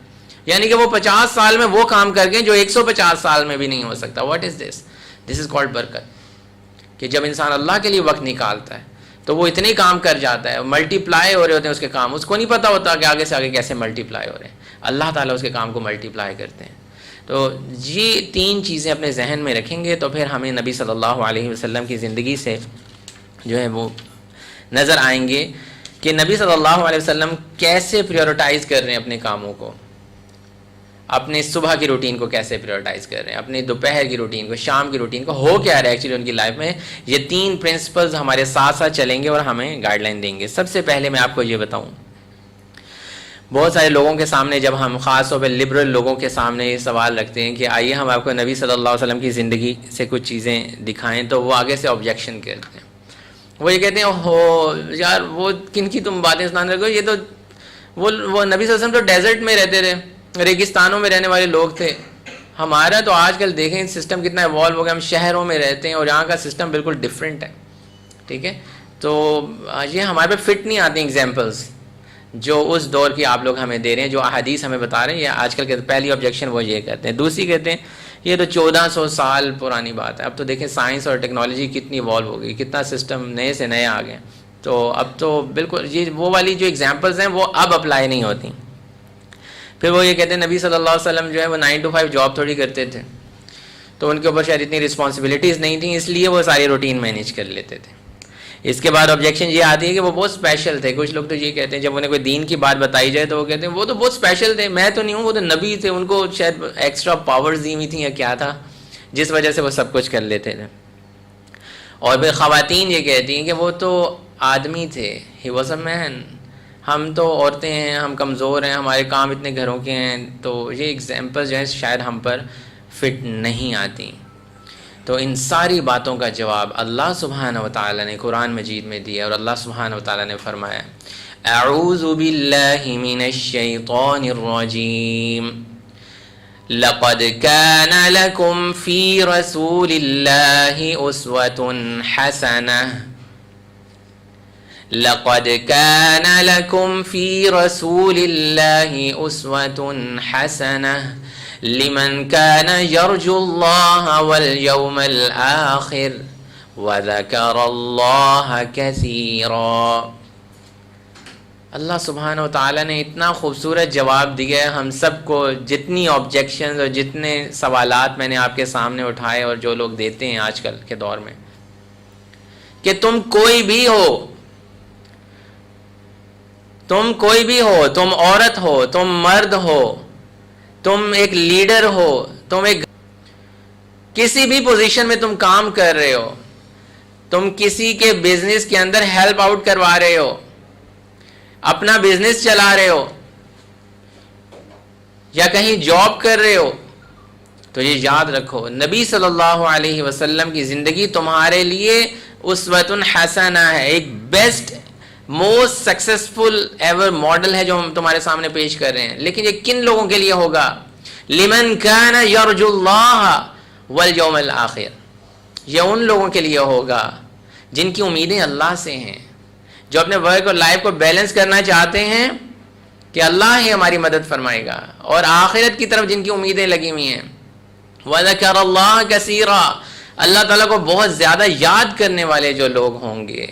یعنی کہ وہ 50 سال میں وہ کام کر گئے جو 150 سال میں بھی نہیں ہو سکتا۔ What is this? This is called برکت، کہ جب انسان اللہ کے لیے وقت نکالتا ہے تو وہ اتنے کام کر جاتا ہے، ملٹی پلائی ہو رہے ہوتے ہیں اس کے کام، اس کو نہیں پتا ہوتا کہ آگے سے آگے کیسے ملٹی پلائی ہو رہے ہیں، اللہ تعالیٰ اس کے کام کو ملٹی پلائی کرتے ہیں۔ تو یہ 3 چیزیں اپنے ذہن میں رکھیں گے تو پھر ہمیں نبی صلی اللہ علیہ وسلم کی زندگی سے جو ہے وہ نظر آئیں گے کہ نبی صلی اللہ علیہ وسلم کیسے پریورٹائز کر رہے ہیں اپنے کاموں کو، اپنے صبح کی روٹین کو کیسے پریورٹائز کر رہے ہیں، اپنے دوپہر کی روٹین کو، شام کی روٹین کو، ہو کیا رہا ہے ایکچولی ان کی لائف میں۔ یہ 3 پرنسپلز ہمارے ساتھ ساتھ چلیں گے اور ہمیں گائیڈ لائن دیں گے۔ سب سے پہلے میں آپ کو یہ بتاؤں، بہت سارے لوگوں کے سامنے جب ہم خاص طور پہ لبرل لوگوں کے سامنے یہ سوال رکھتے ہیں کہ آئیے ہم آپ کو نبی صلی اللہ علیہ وسلم کی زندگی سے کچھ چیزیں دکھائیں، تو وہ آگے سے آبجیکشن کرتے ہیں، وہ یہ کہتے ہیں ہو یار وہ کن کی تم باتیں سنانے لگے، یہ تو وہ نبی صلی اللہ علیہ وسلم تو ڈیزرٹ میں رہتے رہے، ریگستانوں میں رہنے والے لوگ تھے، ہمارا تو آج کل دیکھیں سسٹم کتنا ایوالو ہو گیا، ہم شہروں میں رہتے ہیں اور یہاں کا سسٹم بالکل ڈفرینٹ ہے، ٹھیک ہے۔ تو یہ ہمارے پہ فٹ نہیں آتی ایگزامپلس جو اس دور کی آپ لوگ ہمیں دے رہے ہیں، جو احادیث ہمیں بتا رہے ہیں، یا آج کل کے پہلی آبجیکشن وہ یہ کہتے ہیں۔ دوسری کہتے ہیں یہ تو 1400 سال پرانی بات ہے، اب تو دیکھیں سائنس اور ٹیکنالوجی کتنی ایوالو ہو گئی، کتنا سسٹم نئے سے نئے آ گئے، تو اب تو بالکل یہ وہ والی جو ایگزامپلس ہیں وہ اب اپلائی نہیں ہوتی۔ پھر وہ یہ کہتے ہیں نبی صلی اللہ علیہ وسلم جو ہے وہ 9 to 5 جاب تھوڑی کرتے تھے، تو ان کے اوپر شاید اتنی رسپانسبلٹیز نہیں تھیں، اس لیے وہ ساری روٹین مینیج کر لیتے تھے۔ اس کے بعد آبجیکشن یہ آتی ہے کہ وہ بہت اسپیشل تھے۔ کچھ لوگ تو یہ کہتے ہیں جب انہیں کوئی دین کی بات بتائی جائے تو وہ کہتے ہیں وہ تو بہت اسپیشل تھے، میں تو نہیں ہوں، وہ تو نبی تھے، ان کو شاید ایکسٹرا پاورز دی ہوئی تھیں یا کیا تھا جس وجہ سے وہ سب کچھ کر لیتے تھے۔ اور پھر خواتین یہ کہتی ہیں کہ وہ تو آدمی تھے، ہی واز اے مین، ہم تو عورتیں ہیں، ہم کمزور ہیں، ہمارے کام اتنے گھروں کے ہیں، تو یہ ایگزامپل جو ہے شاید ہم پر فٹ نہیں آتی۔ تو ان ساری باتوں کا جواب اللہ سبحانہ و تعالیٰ نے قرآن مجید میں دیا، اور اللہ سبحانہ و تعالیٰ نے فرمایا اعوذ باللہ من الشیطان الرجیم لقد كان لكم في رسول الله أسوة حسنة لقد كان لكم في رسول الله أسوة حسنة لمن كان يرجو الله واليوم الآخر وذكر الله كثيرا۔ اللہ سبحانہ و تعالیٰ نے اتنا خوبصورت جواب دیا ہے ہم سب کو، جتنی آبجیکشنز اور جتنے سوالات میں نے آپ کے سامنے اٹھائے اور جو لوگ دیتے ہیں آج کل کے دور میں، کہ تم کوئی بھی ہو، تم کوئی بھی ہو، تم عورت ہو، تم مرد ہو، تم ایک لیڈر ہو، تم ایک کسی بھی پوزیشن میں تم کام کر رہے ہو، تم کسی کے بزنس کے اندر ہیلپ آؤٹ کروا رہے ہو، اپنا بزنس چلا رہے ہو یا کہیں جاب کر رہے ہو، تو یہ یاد رکھو نبی صلی اللہ علیہ وسلم کی زندگی تمہارے لیے اسوۃ حسنہ ہے، ایک best most successful ever model ہے جو ہم تمہارے سامنے پیش کر رہے ہیں۔ لیکن یہ کن لوگوں کے لیے ہوگا؟ لمن کان یرجو اللہ والیوم الآخر، یہ ان لوگوں کے لیے ہوگا جن کی امیدیں اللہ سے ہیں، جو اپنے ورک اور لائف کو بیلنس کرنا چاہتے ہیں کہ اللہ ہی ہماری مدد فرمائے گا، اور آخرت کی طرف جن کی امیدیں لگی ہوئی ہیں۔ وَذَكَرَ اللَّهَ كَثِيرًا، اللہ تعالیٰ کو بہت زیادہ یاد کرنے والے جو لوگ ہوں گے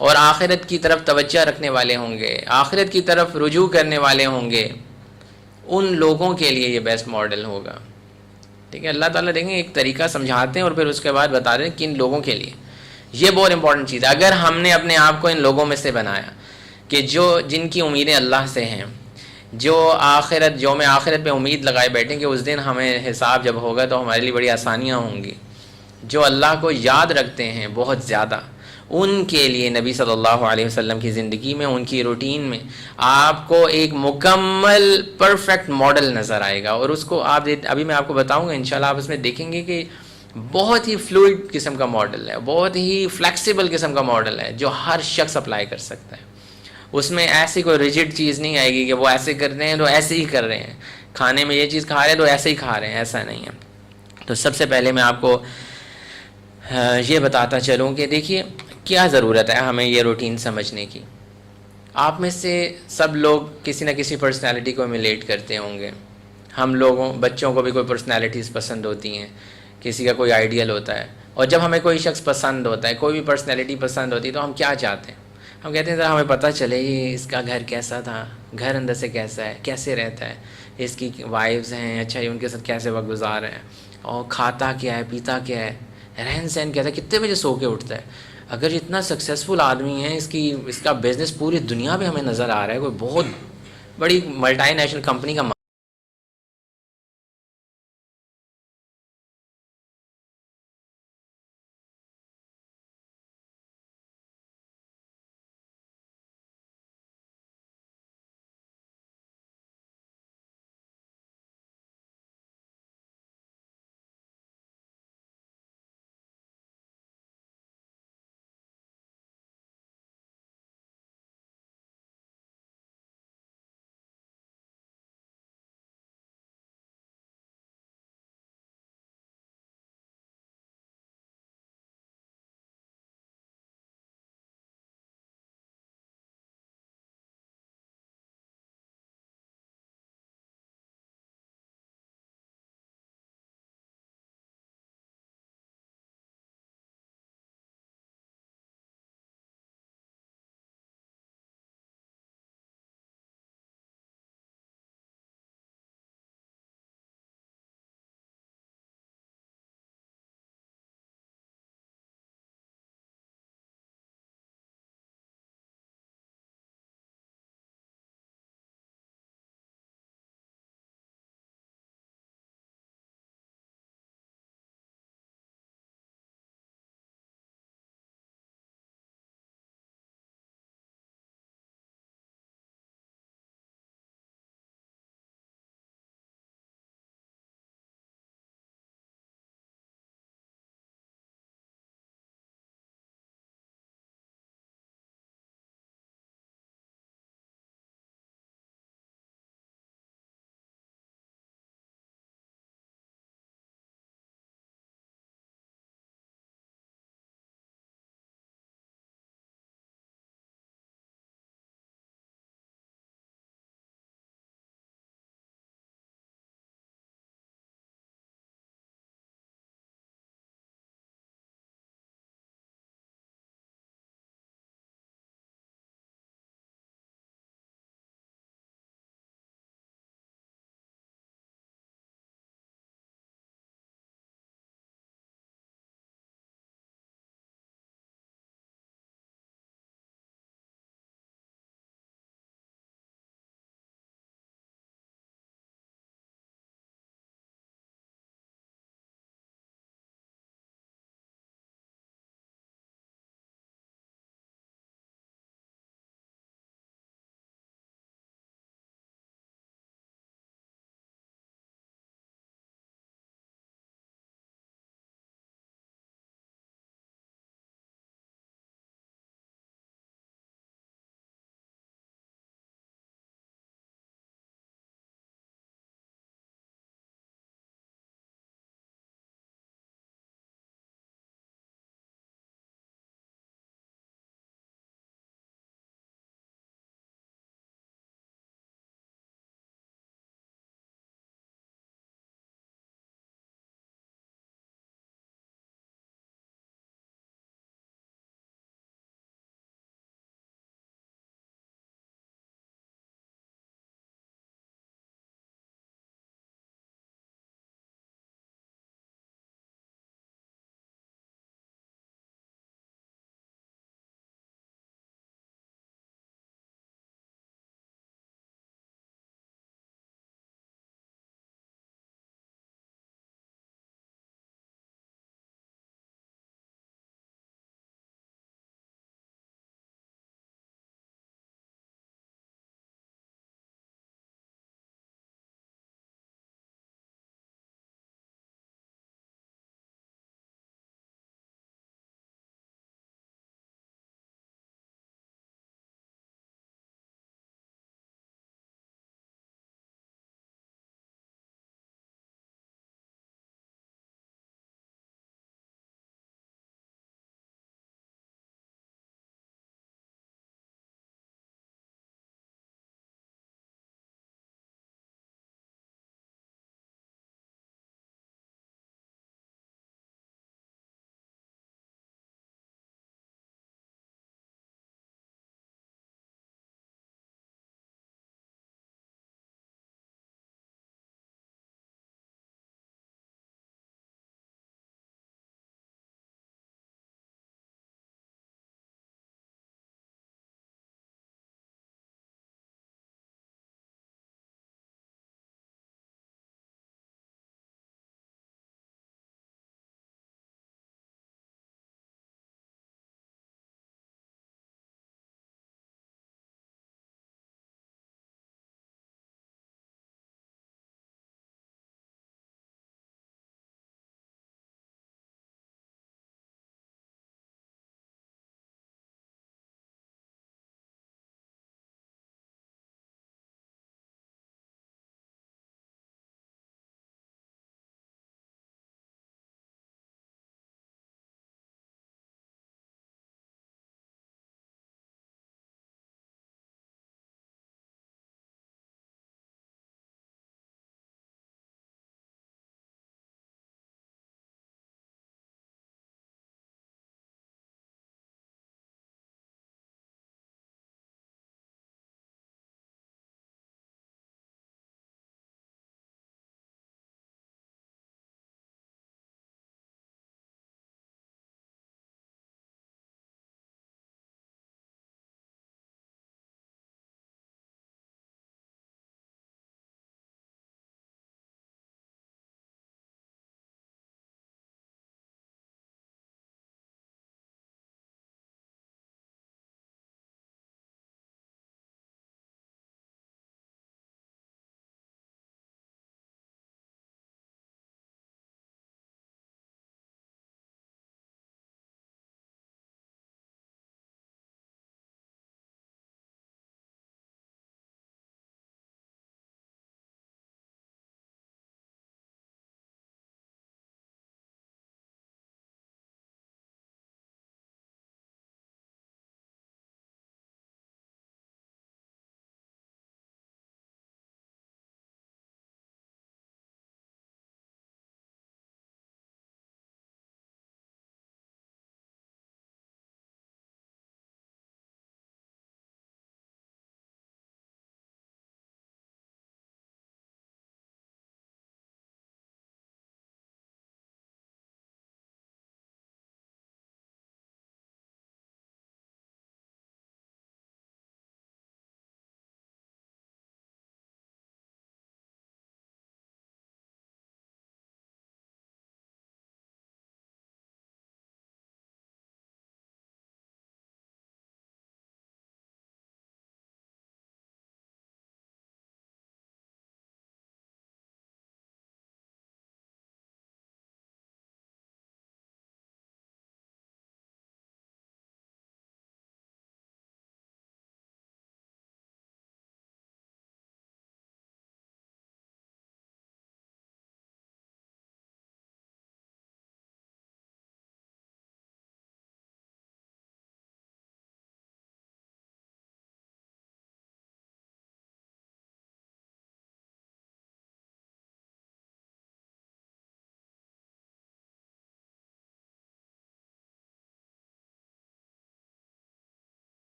اور آخرت کی طرف توجہ رکھنے والے ہوں گے، آخرت کی طرف رجوع کرنے والے ہوں گے، ان لوگوں کے لیے یہ بیسٹ ماڈل ہوگا۔ ٹھیک ہے، اللہ تعالیٰ دیکھیں ایک طریقہ سمجھاتے ہیں اور پھر اس کے بعد بتا رہے ہیں کن لوگوں کے لیے۔ یہ بہت امپورٹنٹ چیز ہے، اگر ہم نے اپنے آپ کو ان لوگوں میں سے بنایا کہ جن کی امیدیں اللہ سے ہیں، جو میں آخرت پہ امید لگائے بیٹھیں کہ اس دن ہمیں حساب جب ہوگا تو ہمارے لیے بڑی آسانیاں ہوں گی، جو اللہ کو یاد رکھتے ہیں بہت زیادہ، ان کے لیے نبی صلی اللہ علیہ وسلم کی زندگی میں، ان کی روٹین میں آپ کو ایک مکمل پرفیکٹ ماڈل نظر آئے گا، اور اس کو آپ ابھی میں آپ کو بتاؤں گا انشاءاللہ، آپ اس میں دیکھیں گے کہ بہت ہی فلوئڈ قسم کا ماڈل ہے، بہت ہی فلیکسیبل قسم کا ماڈل ہے جو ہر شخص اپلائی کر سکتا ہے۔ اس میں ایسی کوئی ریجڈ چیز نہیں آئے گی کہ وہ ایسے کر رہے ہیں تو ایسے ہی کر رہے ہیں، کھانے میں یہ چیز کھا رہے ہیں تو ایسے ہی کھا رہے ہیں، ایسا نہیں ہے۔ تو سب سے پہلے میں آپ کو یہ بتاتا چلوں کہ دیکھیے کیا ضرورت ہے ہمیں یہ روٹین سمجھنے کی۔ آپ میں سے سب لوگ کسی نہ کسی پرسنالٹی کو امیلیٹ کرتے ہوں گے، ہم لوگوں بچوں کو بھی کوئی پرسنالٹیز پسند ہوتی ہیں، کسی کا کوئی آئیڈیل ہوتا ہے، اور جب ہمیں کوئی شخص پسند ہوتا ہے، کوئی بھی پرسنالٹی پسند ہوتی ہے تو ہم کیا چاہتے ہیں؟ ہم کہتے ہیں ذرا ہمیں پتہ چلے یہ اس کا گھر کیسا تھا، گھر اندر سے کیسا ہے، کیسے رہتا ہے، اس کی وائفز ہیں، اچھا یہ ان کے ساتھ کیسے وقت گزار رہے ہیں، اور کھاتا کیا ہے، پیتا کیا ہے، رہن سہن کیا ہے، کتنے بجے سو کے اٹھتا ہے۔ اگر یہ اتنا سکسیزفل آدمی ہے، اس کا بزنس پوری دنیا میں ہمیں نظر آ رہا ہے، کوئی بہت بڑی ملٹی نیشنل کمپنی کا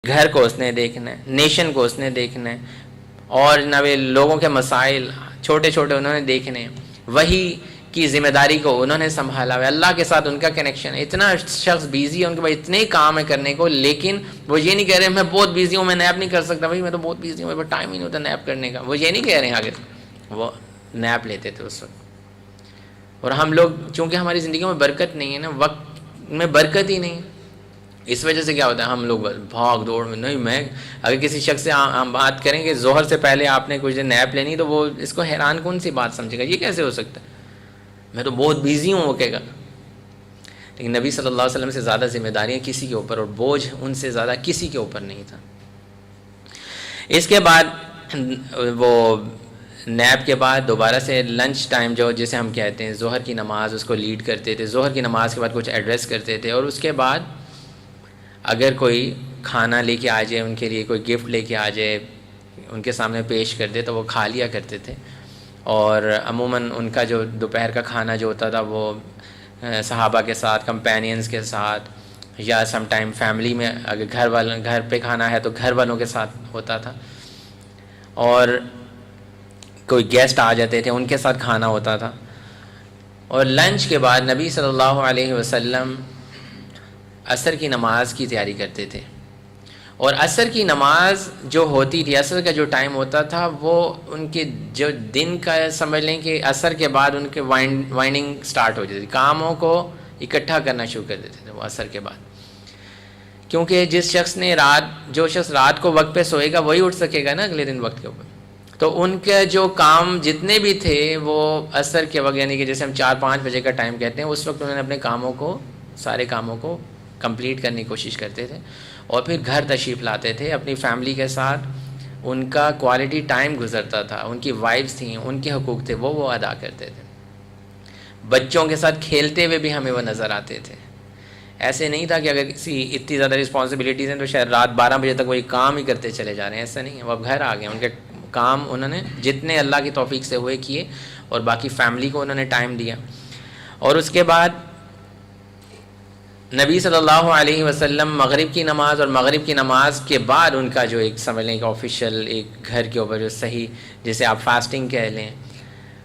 گھر کو اس نے دیکھنا ہے، نیشن کو اس نے دیکھنا ہے، اور جناب لوگوں کے مسائل چھوٹے چھوٹے انہوں نے دیکھنے ہیں، وہی کی ذمہ داری کو انہوں نے سنبھالا ہوا ہے، اللہ کے ساتھ ان کا کنیکشن ہے۔ اتنا شخص بیزی ہے، ان کے پاس اتنے کام ہے کرنے کو، لیکن وہ یہ نہیں کہہ رہے میں بہت بیزی ہوں، میں نیپ نہیں کر سکتا، بھائی میں تو بہت بیزی ہوں، میرے پاس ٹائم ہی نہیں ہوتا نیپ کرنے کا، وہ یہ نہیں کہہ رہے ہیں آگے، وہ نیپ لیتے تھے اس وقت۔ اور ہم لوگ چونکہ ہماری زندگیوں میں برکت نہیں ہے نا، وقت میں برکت ہی نہیں ہے، اس وجہ سے کیا ہوتا ہے ہم لوگ بھاگ دوڑ میں، نہیں میں اگر کسی شخص سے ہم بات کریں کہ ظہر سے پہلے آپ نے کچھ دن نیپ لینی، تو وہ اس کو حیران کن سی بات سمجھے گا، یہ کیسے ہو سکتا ہے، میں تو بہت بیزی ہوں، وہ کہے گا۔ لیکن نبی صلی اللہ علیہ وسلم سے زیادہ ذمہ داریاں کسی کے اوپر اور بوجھ ان سے زیادہ کسی کے اوپر نہیں تھا۔ اس کے بعد وہ نیپ کے بعد دوبارہ سے لنچ ٹائم جو جسے ہم کہتے ہیں ظہر کی نماز، اس کو لیڈ کرتے تھے، ظہر کی نماز کے بعد کچھ ایڈریس کرتے تھے، اور اس کے بعد اگر کوئی کھانا لے کے آ جائے، ان کے لیے کوئی گفٹ لے کے آ جائے، ان کے سامنے پیش کر دے تو وہ کھا لیا کرتے تھے۔ اور عموماً ان کا جو دوپہر کا کھانا جو ہوتا تھا وہ صحابہ کے ساتھ، کمپینینز کے ساتھ، یا سم ٹائم فیملی میں اگر گھر پہ کھانا ہے تو گھر والوں کے ساتھ ہوتا تھا، اور کوئی گیسٹ آ جاتے تھے ان کے ساتھ کھانا ہوتا تھا۔ اور لنچ کے بعد نبی صلی اللہ علیہ وسلم عصر کی نماز کی تیاری کرتے تھے، اور عصر کی نماز جو ہوتی تھی، عصر کا جو ٹائم ہوتا تھا، وہ ان کے جو دن کا سمجھ لیں کہ عصر کے بعد ان کے وائنڈنگ سٹارٹ ہو جاتی تھی، کاموں کو اکٹھا کرنا شروع کر دیتے تھے وہ عصر کے بعد، کیونکہ جو شخص رات کو وقت پہ سوئے گا وہی اٹھ سکے گا نا اگلے دن وقت کے اوپر۔ تو ان کے جو کام جتنے بھی تھے وہ عصر کے وقت، یعنی کہ جیسے ہم 4-5 بجے کا ٹائم کہتے ہیں، اس وقت انہوں نے اپنے سارے کاموں کو کمپلیٹ کرنے کی کوشش کرتے تھے، اور پھر گھر تشریف لاتے تھے اپنی فیملی کے ساتھ، ان کا کوالٹی ٹائم گزرتا تھا، ان کی وائفز تھیں، ان کے حقوق تھے وہ ادا کرتے تھے، بچوں کے ساتھ کھیلتے ہوئے بھی ہمیں وہ نظر آتے تھے۔ ایسے نہیں تھا کہ اگر کسی اتنی زیادہ رسپانسبلٹیز ہیں تو شاید رات 12 بجے تک وہی کام ہی کرتے چلے جا رہے ہیں، ایسا نہیں ہے، وہ اب گھر آ گئے، ان کے کام انہوں نے جتنے اللہ کی توفیق سے ہوئے کیے، اور باقی فیملی کو انہوں نے ٹائم دیا۔ اور اس کے بعد نبی صلی اللہ علیہ وسلم مغرب کی نماز، اور مغرب کی نماز کے بعد ان کا جو ایک سمجھ لیں کہ آفیشیل ایک گھر کے اوپر جو صحیح، جیسے آپ فاسٹنگ کہہ لیں،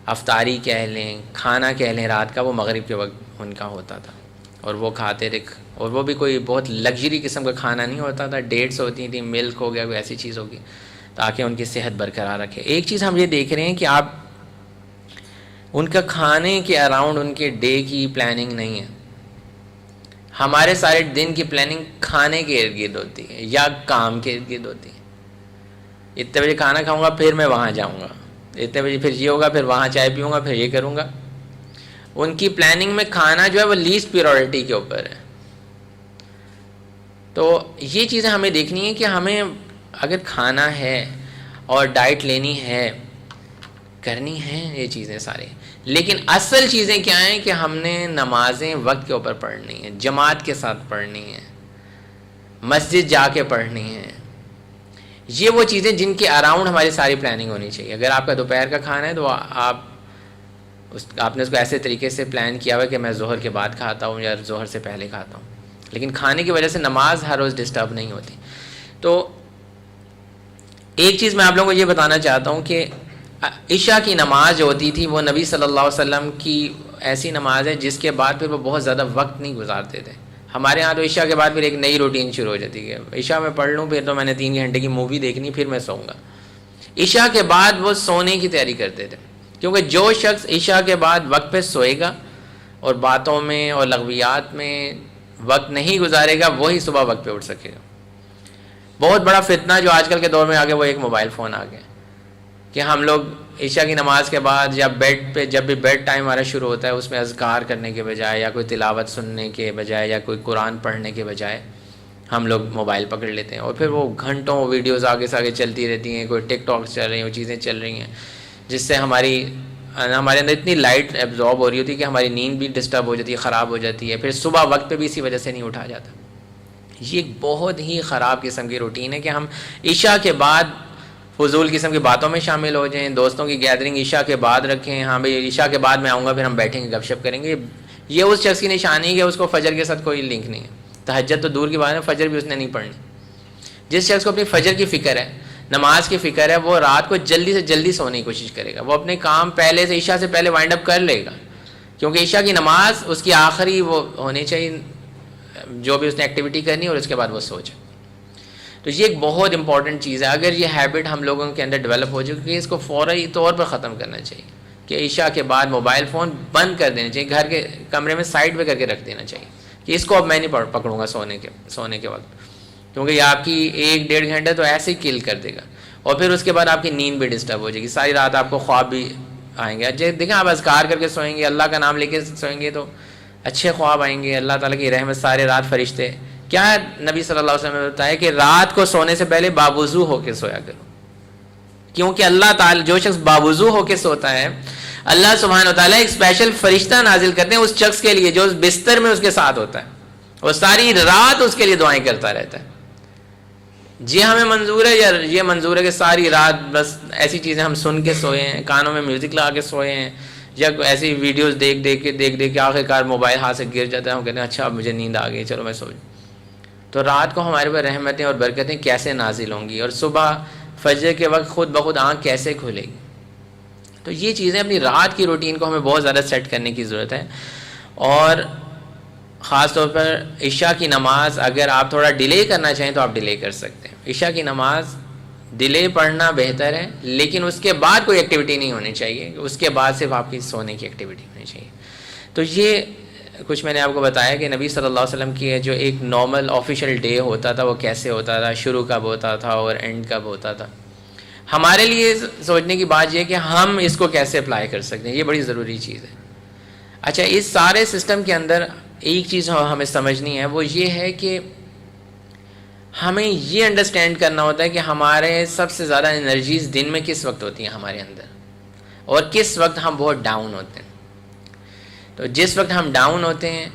افطاری کہہ لیں، کھانا کہہ لیں رات کا، وہ مغرب کے وقت ان کا ہوتا تھا، اور وہ کھاتے تھے، اور وہ بھی کوئی بہت لگژری قسم کا کھانا نہیں ہوتا تھا، ڈیٹس ہوتی تھیں، ملک ہو گیا، کوئی ایسی چیز ہوگی تاکہ ان کی صحت برقرار رکھے۔ ایک چیز ہم یہ دیکھ رہے ہیں کہ آپ ان کا کھانے کے اراؤنڈ ان کے ڈے کی پلاننگ نہیں ہے، ہمارے سارے دن کی پلاننگ کھانے کے ارد گرد ہوتی ہے یا کام کے ارد گرد ہوتی ہے۔ اتنے بجے کھانا کھاؤں گا پھر میں وہاں جاؤں گا، اتنے بجے پھر یہ ہوگا، پھر وہاں چائے پیوں گا، پھر یہ کروں گا۔ ان کی پلاننگ میں کھانا جو ہے وہ لیسٹ پیورٹی کے اوپر ہے۔ تو یہ چیزیں ہمیں دیکھنی ہے کہ ہمیں اگر کھانا ہے اور ڈائٹ لینی ہے، کرنی ہیں یہ چیزیں سارے، لیکن اصل چیزیں کیا ہیں کہ ہم نے نمازیں وقت کے اوپر پڑھنی ہیں، جماعت کے ساتھ پڑھنی ہیں، مسجد جا کے پڑھنی ہیں۔ یہ وہ چیزیں جن کے اراؤنڈ ہماری ساری پلاننگ ہونی چاہیے۔ اگر آپ کا دوپہر کا کھانا ہے تو آپ نے اس کو ایسے طریقے سے پلان کیا ہوا کہ میں ظہر کے بعد کھاتا ہوں یا ظہر سے پہلے کھاتا ہوں، لیکن کھانے کی وجہ سے نماز ہر روز ڈسٹرب نہیں ہوتی۔ تو ایک چیز میں آپ لوگوں کو یہ بتانا چاہتا ہوں کہ عشاء کی نماز جو ہوتی تھی وہ نبی صلی اللہ علیہ وسلم کی ایسی نماز ہے جس کے بعد پھر وہ بہت زیادہ وقت نہیں گزارتے تھے۔ ہمارے ہاں تو عشاء کے بعد پھر ایک نئی روٹین شروع ہو جاتی ہے، عشاء میں پڑھ لوں، پھر تو میں نے 3 گھنٹے کی مووی دیکھنی، پھر میں سوؤں گا۔ عشاء کے بعد وہ سونے کی تیاری کرتے تھے، کیونکہ جو شخص عشاء کے بعد وقت پہ سوئے گا اور باتوں میں اور لغویات میں وقت نہیں گزارے گا، وہی صبح وقت پہ اٹھ سکے گا۔ بہت بڑا فتنہ جو آج کل کے دور میں آ گیا وہ ایک موبائل فون آ گیا، کہ ہم لوگ عشاء کی نماز کے بعد یا بیڈ پہ جب بھی بیڈ ٹائم ہمارا شروع ہوتا ہے اس میں اذکار کرنے کے بجائے یا کوئی تلاوت سننے کے بجائے یا کوئی قرآن پڑھنے کے بجائے ہم لوگ موبائل پکڑ لیتے ہیں، اور پھر وہ گھنٹوں ویڈیوز آگے سے آگے چلتی رہتی ہیں، کوئی ٹک ٹاک چل رہی ہیں، وہ چیزیں چل رہی ہیں، جس سے ہمارے اندر اتنی لائٹ ایبزارب ہو رہی ہوتی ہے کہ ہماری نیند بھی ڈسٹرب ہو جاتی ہے، خراب ہو جاتی ہے، پھر صبح وقت پہ بھی اسی وجہ سے نہیں اٹھا جاتا۔ یہ ایک بہت ہی خراب قسم کی روٹین ہے کہ ہم عشاء کے بعد فضول قسم کی باتوں میں شامل ہو جائیں، دوستوں کی گیدرنگ عشاء کے بعد رکھیں، ہاں بھئی عشاء کے بعد میں آؤں گا پھر ہم بیٹھیں گے گپ شپ کریں گے۔ یہ اس شخص کی نشانی ہے کہ اس کو فجر کے ساتھ کوئی لنک نہیں ہے، تہجد تو دور کی بات ہے، فجر بھی اس نے نہیں پڑھنی۔ جس شخص کو اپنی فجر کی فکر ہے، نماز کی فکر ہے، وہ رات کو جلدی سے جلدی سونے کی کوشش کرے گا، وہ اپنے کام پہلے سے عشاء سے پہلے وائنڈ اپ کر لے گا، کیونکہ عشاء کی نماز اس کی آخری وہ ہونی چاہیے جو بھی اس نے ایکٹیویٹی کرنی، اور اس کے بعد وہ سو جائے۔ تو یہ ایک بہت امپورٹنٹ چیز ہے، اگر یہ ہیبٹ ہم لوگوں کے اندر ڈیولپ ہو چکی ہے، اس کو فوری طور پر ختم کرنا چاہیے کہ عشاء کے بعد موبائل فون بند کر دینا چاہیے، گھر کے کمرے میں سائڈ پہ کر کے رکھ دینا چاہیے کہ اس کو اب میں نہیں پکڑوں گا سونے کے وقت، کیونکہ یہ آپ کی 1-1.5 گھنٹہ تو ایسے ہی کل کر دے گا، اور پھر اس کے بعد آپ کی نیند بھی ڈسٹرب ہو جائے گی، ساری رات آپ کو خواب بھی آئیں گے۔ دیکھیں آپ اذکار کر کے سوئیں گے، اللہ کا نام لے کے سوئیں گے تو اچھے خواب آئیں گے، اللہ تعالیٰ کی رحمت سارے رات فرشتے۔ کیا نبی صلی اللہ علیہ وسلم نے بتایا کہ رات کو سونے سے پہلے باوضو ہو کے سویا کرو، کیونکہ اللہ تعالیٰ جو شخص باوضو ہو کے سوتا ہے، اللہ سبحانہ وتعالیٰ ایک اسپیشل فرشتہ نازل کرتے ہیں اس شخص کے لیے جو اس بستر میں اس کے ساتھ ہوتا ہے، وہ ساری رات اس کے لیے دعائیں کرتا رہتا ہے۔ جی ہمیں منظور ہے یا یہ منظور ہے کہ ساری رات بس ایسی چیزیں ہم سن کے سوئے ہیں، کانوں میں میوزک لگا کے سوئے ہیں، یا ایسی ویڈیوز دیکھ کے آخر کار موبائل ہاتھ سے گر جاتا ہے، ہم کہتے ہیں اچھا اب مجھے نیند آ گئی چلو میں سو جاؤں۔ تو رات کو ہمارے پر رحمتیں اور برکتیں کیسے نازل ہوں گی، اور صبح فجر کے وقت خود بخود آنکھ کیسے کھلے گی۔ تو یہ چیزیں اپنی رات کی روٹین کو ہمیں بہت زیادہ سیٹ کرنے کی ضرورت ہے، اور خاص طور پر عشاء کی نماز اگر آپ تھوڑا ڈیلے کرنا چاہیں تو آپ ڈیلے کر سکتے ہیں۔ عشاء کی نماز ڈیلے پڑھنا بہتر ہے، لیکن اس کے بعد کوئی ایکٹیویٹی نہیں ہونی چاہیے، اس کے بعد صرف آپ کی سونے کی ایکٹیویٹی ہونی چاہیے۔ تو یہ کچھ میں نے آپ کو بتایا کہ نبی صلی اللہ علیہ وسلم کی جو ایک نارمل آفیشیل ڈے ہوتا تھا وہ کیسے ہوتا تھا، شروع کب ہوتا تھا اور اینڈ کب ہوتا تھا۔ ہمارے لیے سوچنے کی بات یہ ہے کہ ہم اس کو کیسے اپلائی کر سکتے ہیں، یہ بڑی ضروری چیز ہے۔ اچھا، اس سارے سسٹم کے اندر ایک چیز ہمیں سمجھنی ہے، وہ یہ ہے کہ ہمیں یہ انڈرسٹینڈ کرنا ہوتا ہے کہ ہمارے سب سے زیادہ انرجیز دن میں کس وقت ہوتی ہیں ہمارے اندر، اور کس وقت ہم بہت ڈاؤن ہوتے ہیں۔ تو جس وقت ہم ڈاؤن ہوتے ہیں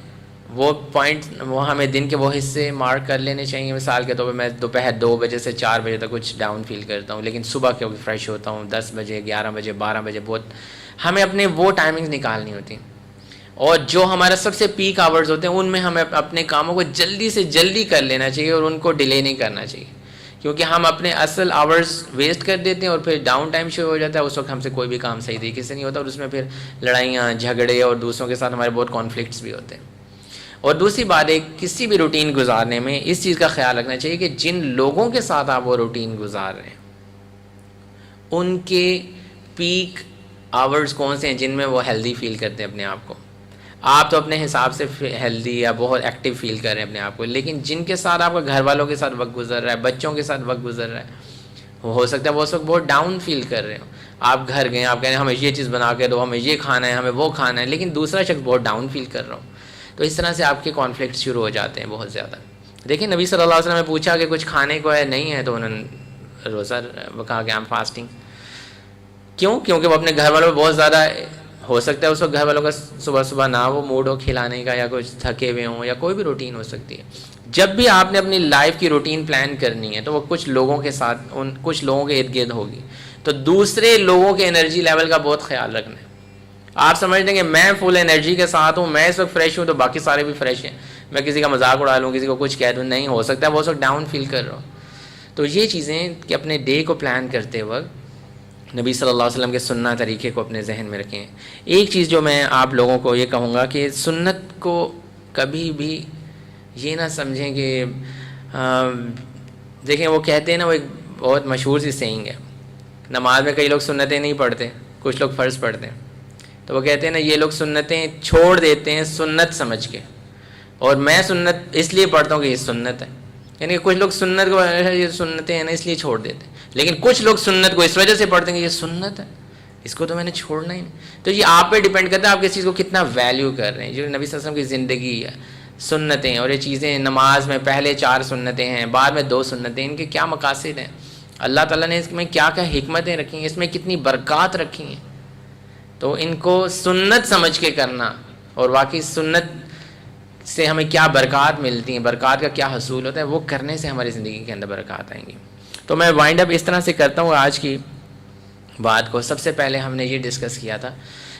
وہ ہمیں دن کے وہ حصے مارک کر لینے چاہیے۔ مثال کے طور پہ میں دوپہر 2 بجے سے 4 بجے تک کچھ ڈاؤن فیل کرتا ہوں، لیکن صبح کے وقت فریش ہوتا ہوں 10 بجے 11 بجے 12 بجے، بہت ہمیں اپنے وہ ٹائمنگز نکالنی ہوتی ہیں، اور جو ہمارا سب سے پیک آورز ہوتے ہیں ان میں ہمیں اپنے کاموں کو جلدی سے جلدی کر لینا چاہیے اور ان کو ڈیلے نہیں کرنا چاہیے، کیونکہ ہم اپنے اصل آورز ویسٹ کر دیتے ہیں اور پھر ڈاؤن ٹائم شروع ہو جاتا ہے، اس وقت ہم سے کوئی بھی کام صحیح طریقے سے نہیں ہوتا، اور اس میں پھر لڑائیاں جھگڑے اور دوسروں کے ساتھ ہمارے بہت کانفلکٹس بھی ہوتے ہیں۔ اور دوسری بات ہے، کسی بھی روٹین گزارنے میں اس چیز کا خیال رکھنا چاہیے کہ جن لوگوں کے ساتھ آپ وہ روٹین گزار رہے ہیں ان کے پیک آورز کون سے ہیں جن میں وہ ہیلدی فیل کرتے ہیں اپنے آپ کو۔ آپ تو اپنے حساب سے ہیلدی یا بہت ایکٹیو فیل کر رہے ہیں اپنے آپ کو، لیکن جن کے ساتھ آپ کا گھر والوں کے ساتھ وقت گزر رہا ہے، بچوں کے ساتھ وقت گزر رہا ہے، ہو سکتا ہے وہ اس وقت بہت ڈاؤن فیل کر رہے ہو۔ آپ گھر گئے، آپ کہہ رہے ہیں ہمیں یہ چیز بنا کے دو، ہمیں یہ کھانا ہے، ہمیں وہ کھانا ہے، لیکن دوسرا شخص بہت ڈاؤن فیل کر رہا ہو، تو اس طرح سے آپ کے کانفلکٹ شروع ہو جاتے ہیں بہت زیادہ۔ دیکھیں نبی صلی اللہ علیہ وسلم نے پوچھا کہ کچھ کھانے کو ہے، نہیں ہے، تو انہوں نے روزہ کہا کہ I'm fasting۔ کیوں؟ کیونکہ وہ اپنے گھر والوں میں بہت زیادہ، ہو سکتا ہے اس وقت گھر والوں کا صبح نہ وہ موڈ ہو کھلانے کا، یا کچھ تھکے ہوئے ہوں، یا کوئی بھی روٹین ہو سکتی ہے۔ جب بھی آپ نے اپنی لائف کی روٹین پلان کرنی ہے تو وہ کچھ لوگوں کے ساتھ، کچھ لوگوں کے ارد گرد ہوگی، تو دوسرے لوگوں کے انرجی لیول کا بہت خیال رکھنا ہے۔ آپ سمجھ لیں کہ میں فل انرجی کے ساتھ ہوں، میں اس وقت فریش ہوں، تو باقی سارے بھی فریش ہیں، میں کسی کا مذاق اڑا لوں، کسی کو کچھ کہہ دوں، نہیں، ہو سکتا ہے وہ اس وقت ڈاؤن فیل کر رہا ہوں۔ تو یہ چیزیں کہ اپنے ڈے کو پلان کرتے وقت نبی صلی اللہ علیہ وسلم کے سنت طریقے کو اپنے ذہن میں رکھیں۔ ایک چیز جو میں آپ لوگوں کو یہ کہوں گا کہ سنت کو کبھی بھی یہ نہ سمجھیں کہ دیکھیں وہ کہتے ہیں نا، وہ ایک بہت مشہور سی سینگ ہے، نماز میں کئی لوگ سنتیں نہیں پڑھتے، کچھ لوگ فرض پڑھتے ہیں، تو وہ کہتے ہیں نا یہ لوگ سنتیں چھوڑ دیتے ہیں سنت سمجھ کے، اور میں سنت اس لیے پڑھتا ہوں کہ یہ سنت ہے، یعنی کچھ لوگ سنت کو یہ سنتیں ہیں نا اس لیے چھوڑ دیتے ہیں، لیکن کچھ لوگ سنت کو اس وجہ سے پڑھتے ہیں کہ یہ سنت ہے، اس کو تو میں نے چھوڑنا ہی نہیں۔ تو یہ آپ پہ ڈیپینڈ کرتا ہے آپ کس چیز کو کتنا ویلیو کر رہے ہیں۔ جو نبی صلی اللہ علیہ وسلم کی زندگی ہے، سنتیں اور یہ چیزیں، نماز میں پہلے 4 سنتیں ہیں، بعد میں 2 سنتیں، ان کے کیا مقاصد ہیں، اللہ تعالیٰ نے اس میں کیا کیا حکمتیں رکھی ہیں، اس میں کتنی برکات رکھی ہیں، تو ان کو سنت سمجھ کے کرنا، اور واقعی سنت سے ہمیں کیا برکات ملتی ہیں، برکات کا کیا حصول ہوتا ہے، وہ کرنے سے ہماری زندگی کے اندر برکات آئیں گی۔ تو میں وائنڈ اپ اس طرح سے کرتا ہوں آج کی بات کو۔ سب سے پہلے ہم نے یہ ڈسکس کیا تھا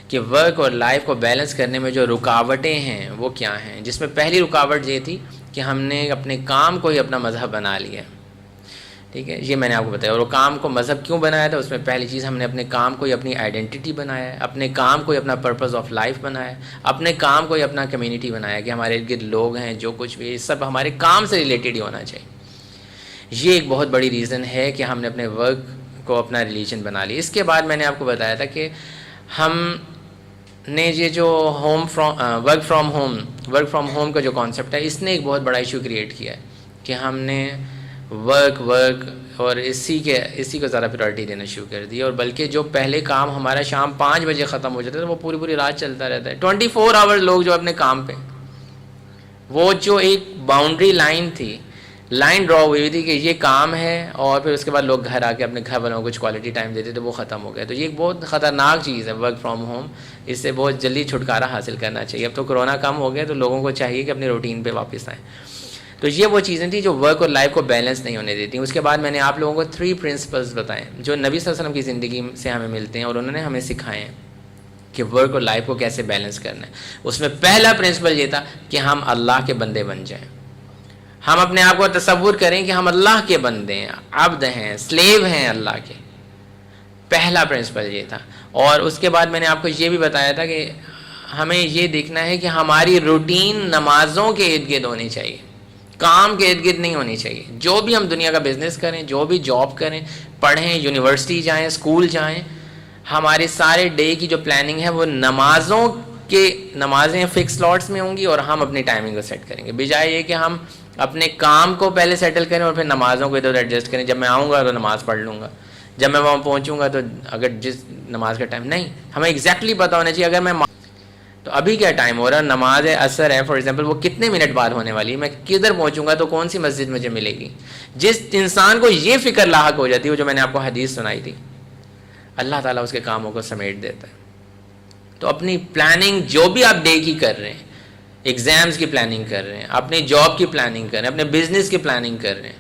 کہ ورک اور لائف کو بیلنس کرنے میں جو رکاوٹیں ہیں وہ کیا ہیں، جس میں پہلی رکاوٹ یہ تھی کہ ہم نے اپنے کام کو ہی اپنا مذہب بنا لیا، ٹھیک ہے، یہ میں نے آپ کو بتایا. اور وہ کام کو مذہب کیوں بنایا تھا، اس میں پہلی چیز ہم نے اپنے کام کو ہی اپنی آئیڈینٹی بنایا ہے، اپنے کام کو ہی اپنا پرپز آف لائف بنایا ہے، اپنے کام کو ہی اپنا کمیونٹی بنایا کہ ہمارے ارد گرد لوگ ہیں، جو کچھ بھی سب ہمارے کام سے ریلیٹڈ ہی ہونا چاہیے. یہ ایک بہت بڑی ریزن ہے کہ ہم نے اپنے ورک کو اپنا ریلیجن بنا لی. اس کے بعد میں نے آپ کو بتایا تھا کہ ہم نے یہ جو ورک فرام ہوم کا جو کانسیپٹ ہے، اس نے ایک بہت بڑا ایشو کریٹ کیا ہے کہ ہم نے ورک اور اسی کو زیادہ پریورٹی دینا شروع کر دی. اور بلکہ جو پہلے کام ہمارا شام 5 بجے ختم ہو جاتا ہے، وہ پوری رات چلتا رہتا ہے. 24 آور لوگ جو اپنے کام پہ، وہ جو ایک باؤنڈری لائن ڈرا ہوئی تھی کہ یہ کام ہے، اور پھر اس کے بعد لوگ گھر آ کے اپنے گھر والوں کو کچھ کوالٹی ٹائم دیتے تھے، وہ ختم ہو گیا. تو یہ ایک بہت خطرناک چیز ہے ورک فرام ہوم. اس سے بہت جلدی چھٹکارا حاصل کرنا چاہیے. اب تو کرونا کم ہو گیا تو لوگوں کو چاہیے کہ اپنی روٹین پہ واپس آئیں. تو یہ وہ چیزیں تھیں جو ورک اور لائف کو بیلنس نہیں ہونے دیتی. اس کے بعد میں نے آپ لوگوں کو 3 پرنسپلز بتائے جو نبی صلی اللہ علیہ وسلم کی زندگی سے ہمیں ملتے ہیں، اور انہوں نے ہمیں سکھائے ہیں کہ ورک اور لائف کو کیسے بیلنس کرنا ہے. اس میں پہلا پرنسپل یہ تھا کہ ہم اللہ کے بندے بن جائیں. ہم اپنے آپ کو تصور کریں کہ ہم اللہ کے بندے ہیں، عبد ہیں، سلیو ہیں اللہ کے. پہلا پرنسپل یہ تھا. اور اس کے بعد میں نے آپ کو یہ بھی بتایا تھا کہ ہمیں یہ دیکھنا ہے کہ ہماری روٹین نمازوں کے ارد گرد ہونی چاہیے، کام کے ارد گرد نہیں ہونی چاہیے. جو بھی ہم دنیا کا بزنس کریں، جو بھی جاب کریں، پڑھیں، یونیورسٹی جائیں، اسکول جائیں، ہمارے سارے ڈے کی جو پلاننگ ہے وہ نمازیں فکس سلاٹس میں ہوں گی، اور ہم اپنی ٹائمنگ کو سیٹ کریں گے. بجائے یہ کہ ہم اپنے کام کو پہلے سیٹل کریں اور پھر نمازوں کو ادھر ایڈجسٹ کریں. جب میں آؤں گا تو نماز پڑھ لوں گا، جب میں وہاں پہنچوں گا تو اگر جس نماز کا ٹائم نہیں، ہمیں ایگزیکٹلی پتہ ہونا چاہیے. اگر میں تو ابھی کیا ٹائم ہو رہا ہے، نماز عصر ہے فار ایگزامپل، وہ کتنے منٹ بعد ہونے والی ہے، میں کدھر پہنچوں گا تو کون سی مسجد مجھے ملے گی. جس انسان کو یہ فکر لاحق ہو جاتی ہے، جو میں نے آپ کو حدیث سنائی تھی، اللہ تعالیٰ اس کے کاموں کو سمیٹ دیتا ہے. تو اپنی پلاننگ جو بھی آپ ڈے کی کر رہے ہیں، ایگزامز کی پلاننگ کر رہے ہیں، اپنی جاب کی پلاننگ کر رہے ہیں، اپنے بزنس کی پلاننگ کر رہے ہیں،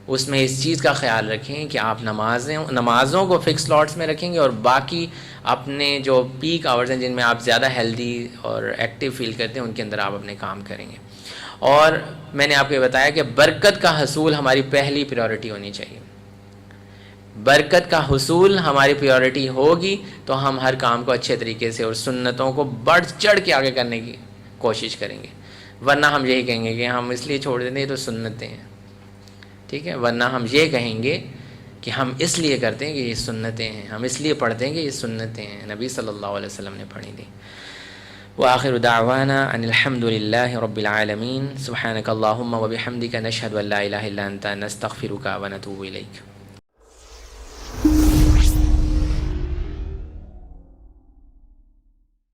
اس میں اس چیز کا خیال رکھیں کہ آپ نمازوں کو فکس سلاٹس میں رکھیں گے، اور باقی اپنے جو پیک آورز ہیں جن میں آپ زیادہ ہیلدی اور ایکٹیو فیل کرتے ہیں، ان کے اندر آپ اپنے کام کریں گے. اور میں نے آپ کو یہ بتایا کہ برکت کا حصول ہماری پہلی پریورٹی ہونی چاہیے. برکت کا حصول ہماری پریورٹی ہوگی تو ہم ہر کام کو اچھے طریقے سے اور سنتوں کو بڑھ چڑھ کے آگے کرنے کی کوشش کریں گے. ورنہ ہم یہی کہیں گے کہ ہم اس لیے چھوڑ دیتے ہیں تو سنتیں ہیں، ٹھیک ہے. ورنہ ہم یہ کہیں گے کہ ہم اس لیے کرتے ہیں کہ یہ سنتیں ہیں، ہم اس لیے پڑھتے ہیں کہ یہ سنتیں ہیں، نبی صلی اللہ علیہ وسلم نے پڑھی تھی. وآخر دعوانا ان الحمد للہ رب العالمین. سبحانک اللہم وبحمدک نشہد ان لا الہ الا انت نستغفرک ونتوب الیک.